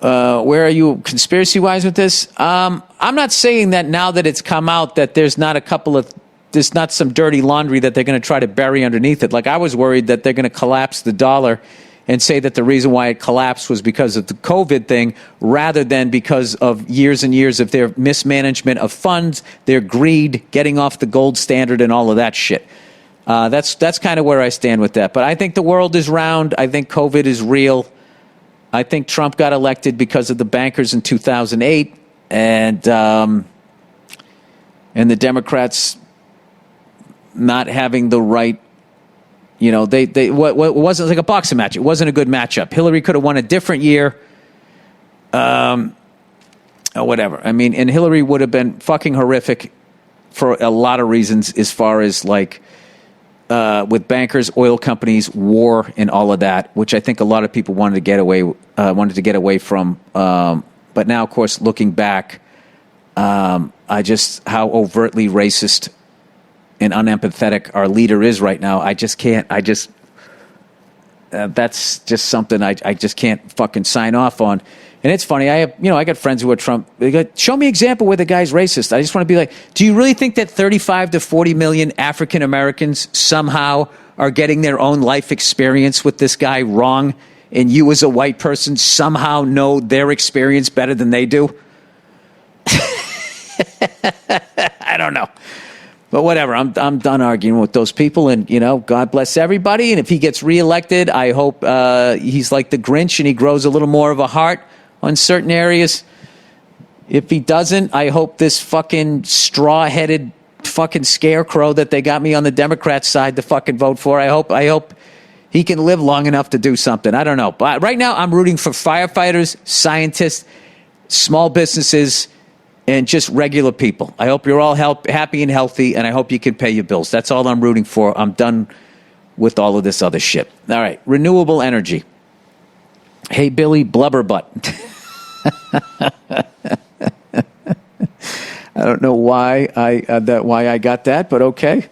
Where are you conspiracy-wise with this? I'm not saying that now that it's come out that there's not some dirty laundry that they're going to try to bury underneath it. Like I was worried that they're going to collapse the dollar and say that the reason why it collapsed was because of the COVID thing rather than because of years and years of their mismanagement of funds, their greed, getting off the gold standard and all of that shit. That's kind of where I stand with that. But I think the world is round. I think COVID is real. I think Trump got elected because of the bankers in 2008, and the Democrats not having the right. What wasn't like a boxing match. It wasn't a good matchup. Hillary could have won a different year. Or whatever. I mean, and Hillary would have been fucking horrific for a lot of reasons, as far as like. With bankers, oil companies, war, and all of that, which I think a lot of people wanted to get away from. But now, of course, looking back, how overtly racist and unempathetic our leader is right now. I just can't. That's just something I just can't fucking sign off on. And it's funny. I got friends who are Trump. They go, show me an example where the guy's racist. I just want to be like, do you really think that 35 to 40 million African Americans somehow are getting their own life experience with this guy wrong, and you as a white person somehow know their experience better than they do? I don't know. But whatever, I'm done arguing with those people, and, God bless everybody. And if he gets reelected, I hope he's like the Grinch and he grows a little more of a heart on certain areas. If he doesn't, I hope this fucking straw-headed fucking scarecrow that they got me on the Democrat side to fucking vote for, I hope he can live long enough to do something. I don't know. But right now, I'm rooting for firefighters, scientists, small businesses, and just regular people. I hope you're all happy and healthy, and I hope you can pay your bills. That's all I'm rooting for. I'm done with all of this other shit. All right, renewable energy. Hey, Billy Blubberbutt. I don't know why I got that, but okay.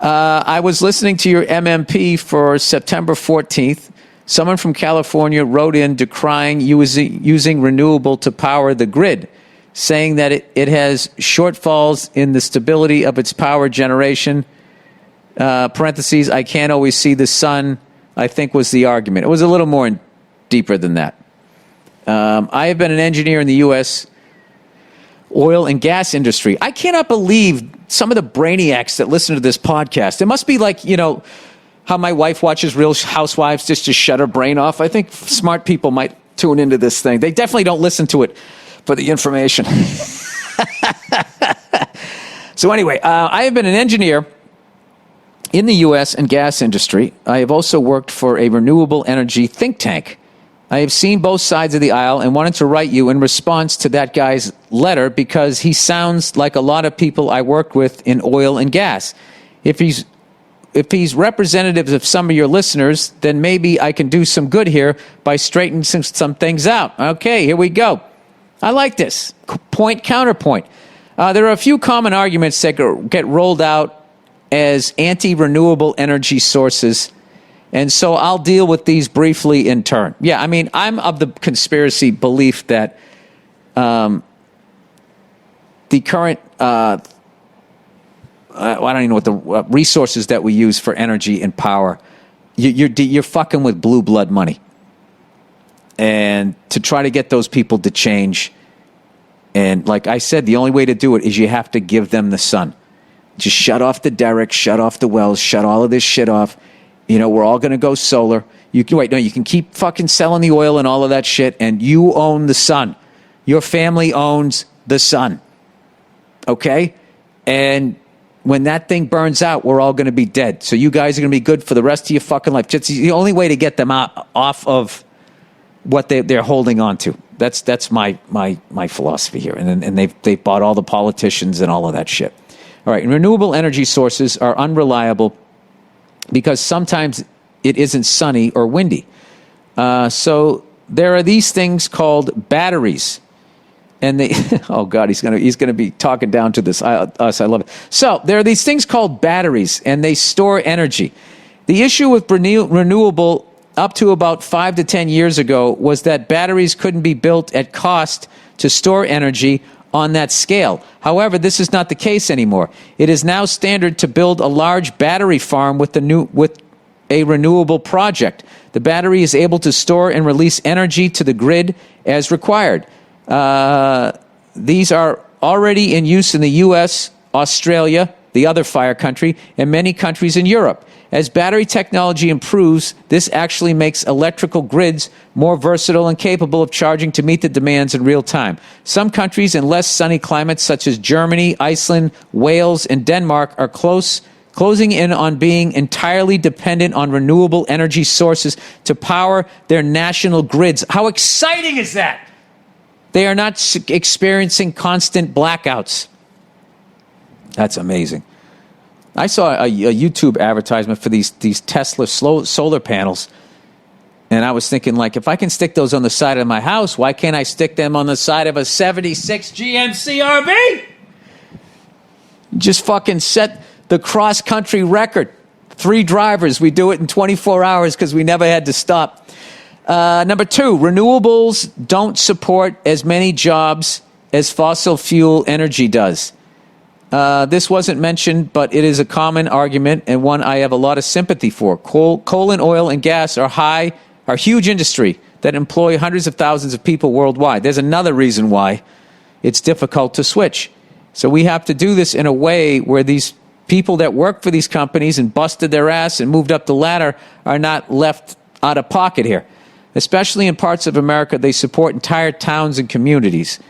I was listening to your MMP for September 14th. Someone from California wrote in decrying using renewable to power the grid, saying that it has shortfalls in the stability of its power generation. Parentheses, I can't always see the sun, I think was the argument. It was a little more deeper than that. I have been an engineer in the U.S. oil and gas industry. I cannot believe some of the brainiacs that listen to this podcast. It must be like, how my wife watches Real Housewives just to shut her brain off. I think smart people might tune into this thing. They definitely don't listen to it for the information. So anyway, I have been an engineer in the U.S. and gas industry. I have also worked for a renewable energy think tank. I have seen both sides of the aisle and wanted to write you in response to that guy's letter because he sounds like a lot of people I worked with in oil and gas. If he's representative of some of your listeners, then maybe I can do some good here by straightening some things out. Okay, here we go. I like this. Point, counterpoint. There are a few common arguments that get rolled out as anti-renewable energy sources, and so I'll deal with these briefly in turn. Yeah, I mean, I'm of the conspiracy belief that the current, I don't even know what the resources that we use for energy and power, you're fucking with blue blood money. And to try to get those people to change, and like I said, the only way to do it is you have to give them the sun. Just shut off the derricks, shut off the wells, shut all of this shit off. We're all going to go solar. You can keep fucking selling the oil and all of that shit, and you own the sun. Your family owns the sun. Okay? And when that thing burns out, we're all going to be dead. So you guys are going to be good for the rest of your fucking life. Just the only way to get them off of what they're holding on to. That's my philosophy here. And they've bought all the politicians and all of that shit. All right. And renewable energy sources are unreliable because sometimes it isn't sunny or windy. So there are these things called batteries. And they, oh God, he's gonna be talking down to us. I love it. So there are these things called batteries, and they store energy. The issue with renewable up to about 5 to 10 years ago was that batteries couldn't be built at cost to store energy on that scale. However, this is not the case anymore. It is now standard to build a large battery farm with a renewable project. The battery is able to store and release energy to the grid as required. These are already in use in the U.S., Australia, the other fire country, and many countries in Europe. As battery technology improves, this actually makes electrical grids more versatile and capable of charging to meet the demands in real time. Some countries in less sunny climates, such as Germany, Iceland, Wales, and Denmark, are closing in on being entirely dependent on renewable energy sources to power their national grids. How exciting is that? They are not experiencing constant blackouts. That's amazing. I saw a YouTube advertisement for these Tesla solar panels, and I was thinking, like, if I can stick those on the side of my house, why can't I stick them on the side of a 76 GMC RV? Just fucking set the cross-country record. 3 drivers. We do it in 24 hours because we never had to stop. Number 2, renewables don't support as many jobs as fossil fuel energy does. This wasn't mentioned, but it is a common argument and one I have a lot of sympathy for. Coal and oil and gas are huge industry that employ hundreds of thousands of people worldwide. There's another reason why it's difficult to switch. So we have to do this in a way where these people that work for these companies and busted their ass and moved up the ladder are not left out of pocket here. Especially in parts of America, they support entire towns and communities.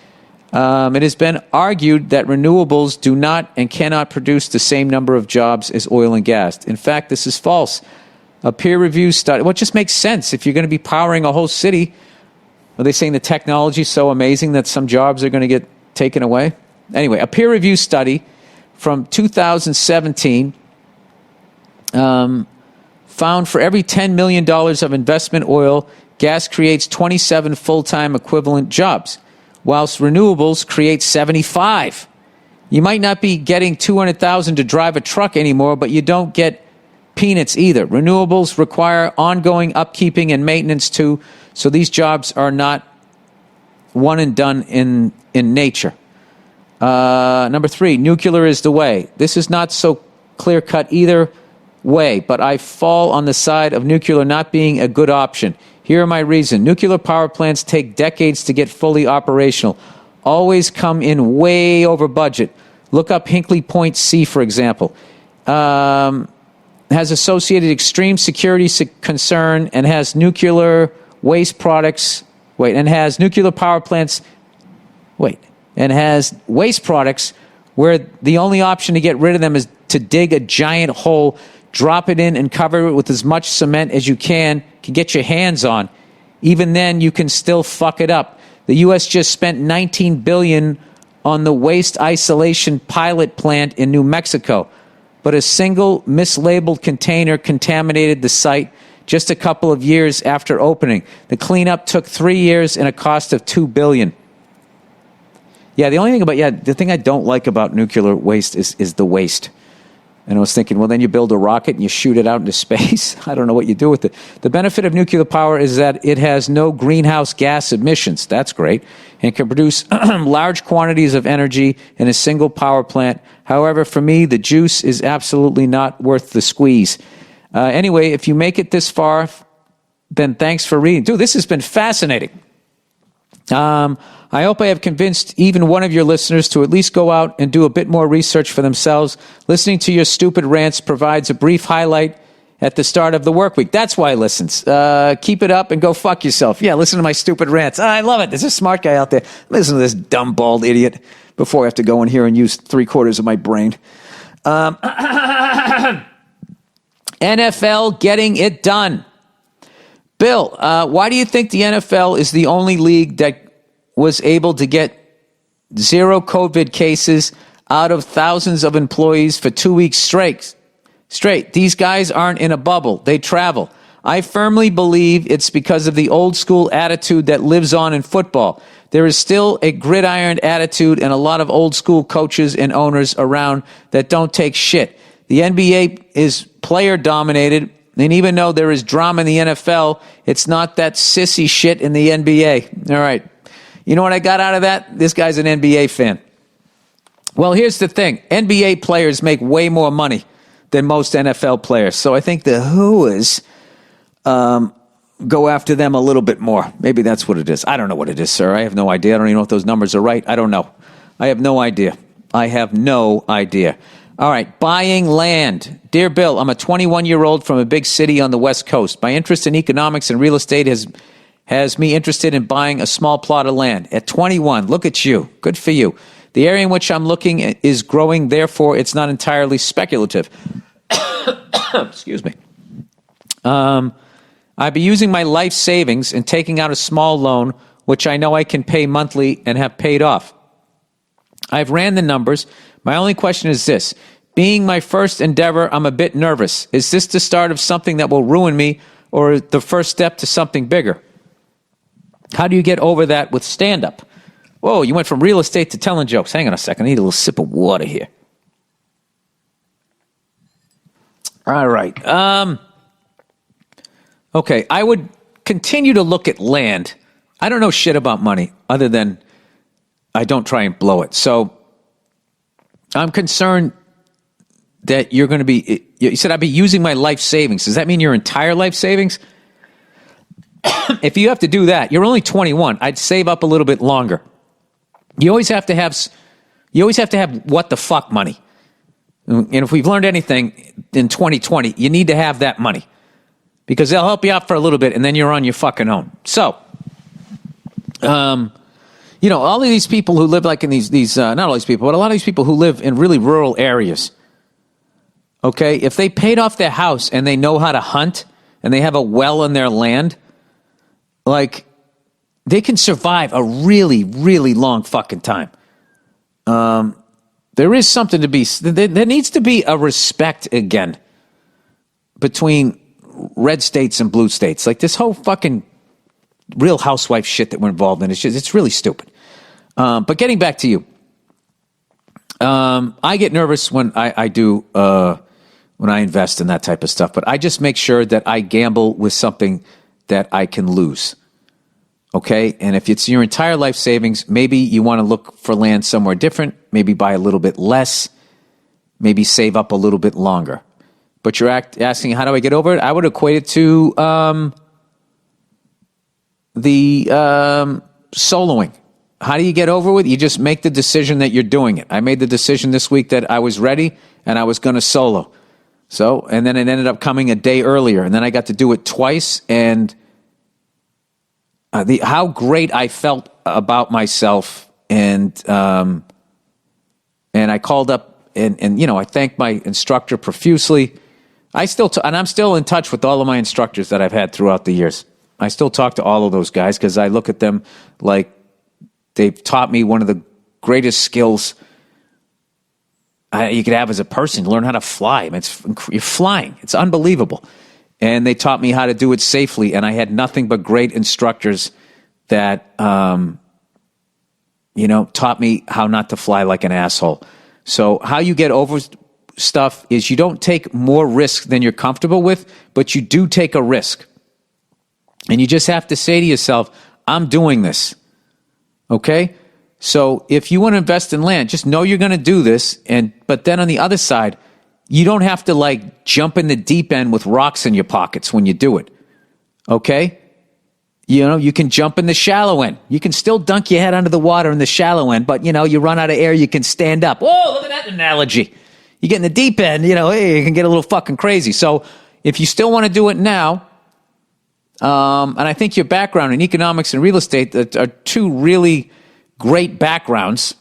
It has been argued that renewables do not and cannot produce the same number of jobs as oil and gas. In fact, this is false. A peer-reviewed study, well, it just makes sense. If you're going to be powering a whole city, are they saying the technology is so amazing that some jobs are going to get taken away? Anyway, a peer-reviewed study from 2017 found for every $10 million of investment oil, gas creates 27 full-time equivalent jobs, whilst renewables create 75. You might not be getting $200,000 to drive a truck anymore, but you don't get peanuts either. Renewables require ongoing upkeeping and maintenance too, so these jobs are not one and done in nature. Number 3, nuclear is the way. This is not so clear-cut either way, but I fall on the side of nuclear not being a good option. Here are my reasons. Nuclear power plants take decades to get fully operational, always come in way over budget. Look up Hinkley Point C, for example. Has associated extreme security concern and has nuclear waste products. And has nuclear power plants. And has waste products where the only option to get rid of them is to dig a giant hole, drop it in, and cover it with as much cement as you can get your hands on. Even then, you can still fuck it up. The U.S. just spent $19 billion on the waste isolation pilot plant in New Mexico, but a single mislabeled container contaminated the site just a couple of years after opening. The cleanup took 3 years and a cost of $2 billion. Yeah, the thing I don't like about nuclear waste is the waste. And I was thinking, well, then you build a rocket and you shoot it out into space. I don't know what you do with it. The benefit of nuclear power is that it has no greenhouse gas emissions. That's great. And can produce large quantities of energy in a single power plant. However, for me, the juice is absolutely not worth the squeeze. Anyway, if you make it this far, then thanks for reading. Dude, this has been fascinating. I hope I have convinced even one of your listeners to at least go out and do a bit more research for themselves. Listening to your stupid rants provides a brief highlight at the start of the work week. That's why he listens. Keep it up and go fuck yourself. Yeah, listen to my stupid rants. I love it. There's a smart guy out there. Listen to this dumb, bald idiot before I have to go in here and use 3/4 of my brain. NFL getting it done. Bill, why do you think the NFL is the only league that was able to get 0 COVID cases out of thousands of employees for 2 weeks straight? These guys aren't in a bubble. They travel. I firmly believe it's because of the old school attitude that lives on in football. There is still a gridiron attitude and a lot of old school coaches and owners around that don't take shit. The NBA is player dominated. And even though there is drama in the NFL, it's not that sissy shit in the NBA. All right. You know what I got out of that? This guy's an NBA fan. Well, here's the thing. NBA players make way more money than most NFL players. So I think the Whoas go after them a little bit more. Maybe that's what it is. I don't know what it is, sir. I have no idea. I don't even know if those numbers are right. I don't know. I have no idea. All right, buying land. Dear Bill, I'm a 21-year-old from a big city on the West Coast. My interest in economics and real estate has me interested in buying a small plot of land. At 21, look at you. Good for you. The area in which I'm looking is growing, therefore it's not entirely speculative. Excuse me. I'd be using my life savings and taking out a small loan, which I know I can pay monthly and have paid off. I've ran the numbers. My only question is this. Being my first endeavor, I'm a bit nervous. Is this the start of something that will ruin me or the first step to something bigger? How do you get over that with stand-up? Whoa, you went from real estate to telling jokes. Hang on a second. I need a little sip of water here. All right. Okay, I would continue to look at land. I don't know shit about money other than I don't try and blow it. So I'm concerned that you're going to be, you said I'd be using my life savings. Does that mean your entire life savings? If you have to do that, you're only 21. I'd save up a little bit longer. You always have to have what the fuck money. And if we've learned anything in 2020, you need to have that money because they'll help you out for a little bit and then you're on your fucking own. So, all of these people who live like in these not all these people, but a lot of these people who live in really rural areas, okay, if they paid off their house and they know how to hunt and they have a well in their land, like, they can survive a really, really long fucking time. There is something to be, there needs to be a respect again between red states and blue states. Like this whole fucking Real Housewife shit that we're involved in, it's really stupid. But getting back to you, I get nervous when I invest in that type of stuff, but I just make sure that I gamble with something that I can lose. Okay, and if it's your entire life savings, maybe you want to look for land somewhere different, maybe buy a little bit less, maybe save up a little bit longer. But you're asking, how do I get over it? I would equate it to soloing. How do you get over it? You just make the decision that you're doing it. I made the decision this week that I was ready and I was going to solo. So, and then it ended up coming a day earlier, and then I got to do it twice, and how great I felt about myself, and I called up and I thanked my instructor profusely. I'm still in touch with all of my instructors that I've had throughout the years. I still talk to all of those guys because I look at them like they've taught me one of the greatest skills you could have as a person. Learn how to fly. You're flying. It's unbelievable. And they taught me how to do it safely, and I had nothing but great instructors that, taught me how not to fly like an asshole. So how you get over stuff is you don't take more risk than you're comfortable with, but you do take a risk. And you just have to say to yourself, I'm doing this. Okay? So if you want to invest in land, just know you're going to do this, but then on the other side, you don't have to jump in the deep end with rocks in your pockets when you do it. Okay? You can jump in the shallow end. You can still dunk your head under the water in the shallow end, but you run out of air, you can stand up. Whoa, look at that analogy. You get in the deep end, hey, you can get a little fucking crazy. So if you still want to do it now, and I think your background in economics and real estate are two really great backgrounds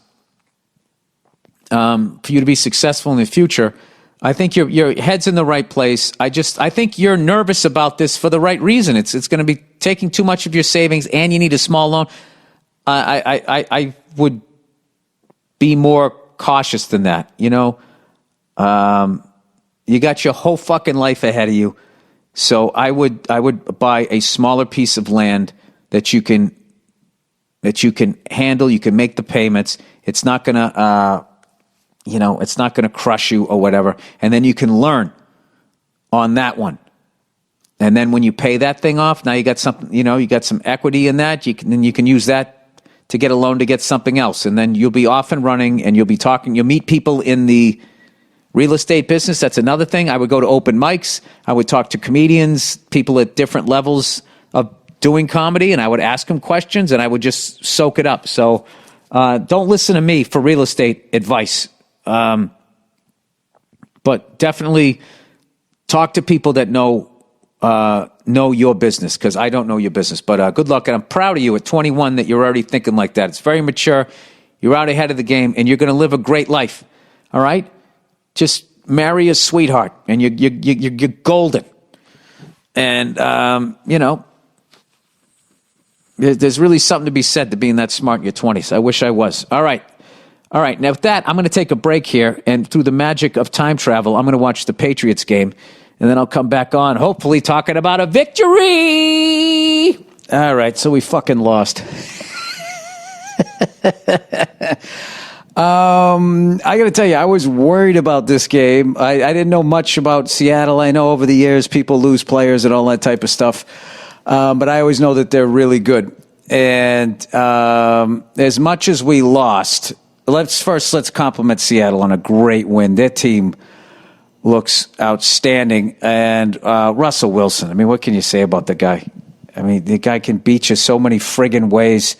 for you to be successful in the future. I think your head's in the right place. I think you're nervous about this for the right reason. It's going to be taking too much of your savings, and you need a small loan. I would be more cautious than that. You got your whole fucking life ahead of you. So I would buy a smaller piece of land that you can handle. You can make the payments. It's not gonna it's not going to crush you or whatever. And then you can learn on that one. And then when you pay that thing off, now you got something, you got some equity in that. You can use that to get a loan to get something else. And then you'll be off and running, and you'll meet people in the real estate business. That's another thing. I would go to open mics. I would talk to comedians, people at different levels of doing comedy, and I would ask them questions, and I would just soak it up. So don't listen to me for real estate advice. But definitely talk to people that know your business, because I don't know your business. But good luck, and I'm proud of you at 21 that you're already thinking like that. It's very mature. You're out ahead of the game, and you're going to live a great life. All right? Just marry a sweetheart, and you're golden. And there's really something to be said to being that smart in your 20s. I wish I was. All right. Now with that, I'm going to take a break here, and through the magic of time travel, I'm going to watch the Patriots game, and then I'll come back on, hopefully talking about a victory. All right, so we fucking lost. I got to tell you, I was worried about this game. I didn't know much about Seattle. I know over the years people lose players and all that type of stuff. But I always know that they're really good. And as much as we lost, let's compliment Seattle on a great win. Their team looks outstanding. And Russell Wilson, I mean, what can you say about the guy? I mean, the guy can beat you so many friggin' ways.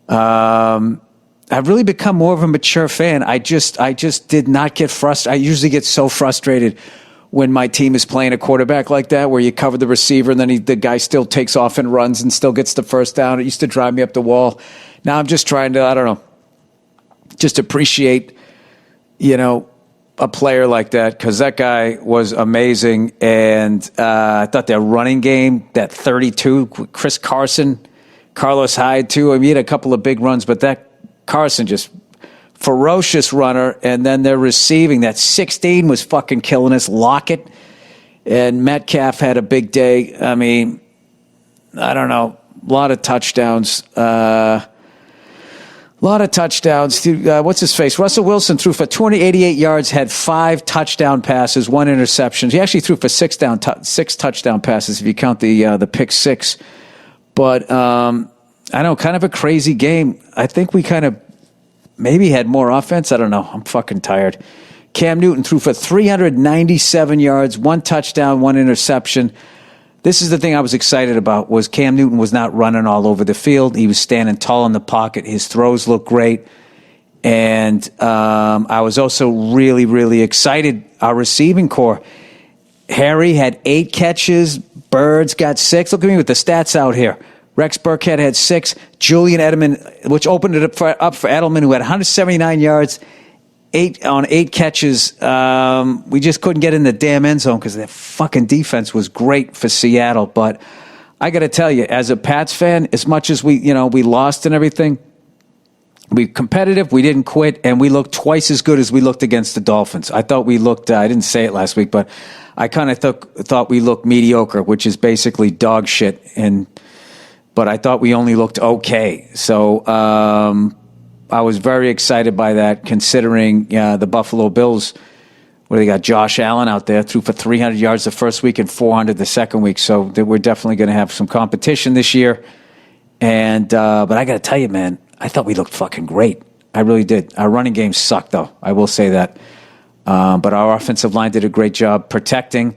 I've really become more of a mature fan. I just did not get frustrated. I usually get so frustrated when my team is playing a quarterback like that, where you cover the receiver and then the guy still takes off and runs and still gets the first down. It used to drive me up the wall. Now I'm just trying to, I don't know, just appreciate, a player like that, because that guy was amazing. And I thought their running game, that 32, Chris Carson, Carlos Hyde too. I mean, he had a couple of big runs, but that Carson just ferocious runner. And then their receiving, that 16 was fucking killing us. Lockett and Metcalf had a big day. I mean, I don't know, a lot of touchdowns. What's his face? Russell Wilson threw for 288 yards, had 5 touchdown passes, 1 interception. He actually threw for 6 touchdown passes if you count the pick 6. But I know, kind of a crazy game. I think we kind of maybe had more offense. I don't know. I'm fucking tired. Cam Newton threw for 397 yards, 1 touchdown, 1 interception. This is the thing I was excited about, was Cam Newton was not running all over the field. He was standing tall in the pocket. His throws looked great. And I was also really, really excited. Our receiving core, Harry had 8 catches. Bird's got 6. Look at me with the stats out here. Rex Burkhead had 6. Julian Edelman, which opened it up for Edelman, who had 179 yards, 8 catches. We just couldn't get in the damn end zone because that fucking defense was great for Seattle. But I got to tell you, as a Pats fan, as much as we lost and everything, we competitive, we didn't quit, and we looked twice as good as we looked against the Dolphins. I thought we looked, I didn't say it last week, but I kind of thought we looked mediocre, which is basically dog shit. But I thought we only looked okay. So I was very excited by that, considering the Buffalo Bills, where they got Josh Allen out there, threw for 300 yards the first week and 400 the second week. So we're definitely going to have some competition this year. But I got to tell you, man, I thought we looked fucking great. I really did. Our running game sucked, though. I will say that. But our offensive line did a great job protecting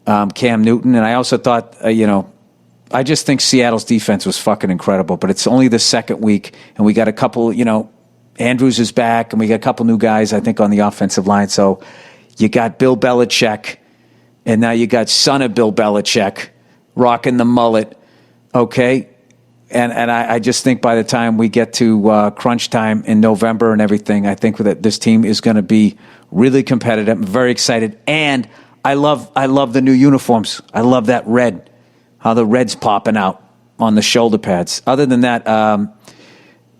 Cam Newton. And I also thought, I just think Seattle's defense was fucking incredible. But it's only the second week, and we got a couple, Andrews is back, and we got a couple new guys, I think, on the offensive line. So you got Bill Belichick, and now you got son of Bill Belichick rocking the mullet, okay? And I just think by the time we get to crunch time in November and everything, I think that this team is going to be really competitive. I'm very excited. And I love the new uniforms. I love that red, how the red's popping out on the shoulder pads. Other than that,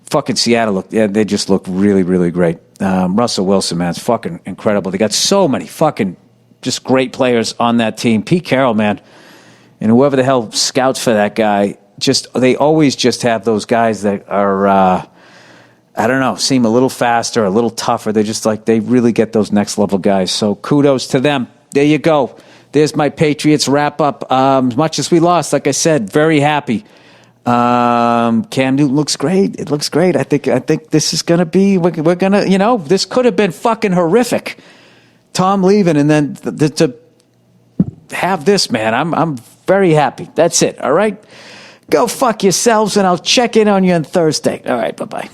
fucking Seattle, they just look really, really great. Russell Wilson, man, it's fucking incredible. They got so many fucking just great players on that team. Pete Carroll, man, and whoever the hell scouts for that guy, they always just have those guys that are, I don't know, seem a little faster, a little tougher. They're just they really get those next level guys. So kudos to them. There you go. There's my Patriots wrap up. As much as we lost, like I said, very happy. Cam Newton looks great. It looks great. I think this is going to be, we're going to, this could have been fucking horrific. Tom leaving and then to have this, man, I'm very happy. That's it. All right. Go fuck yourselves, and I'll check in on you on Thursday. All right, bye-bye.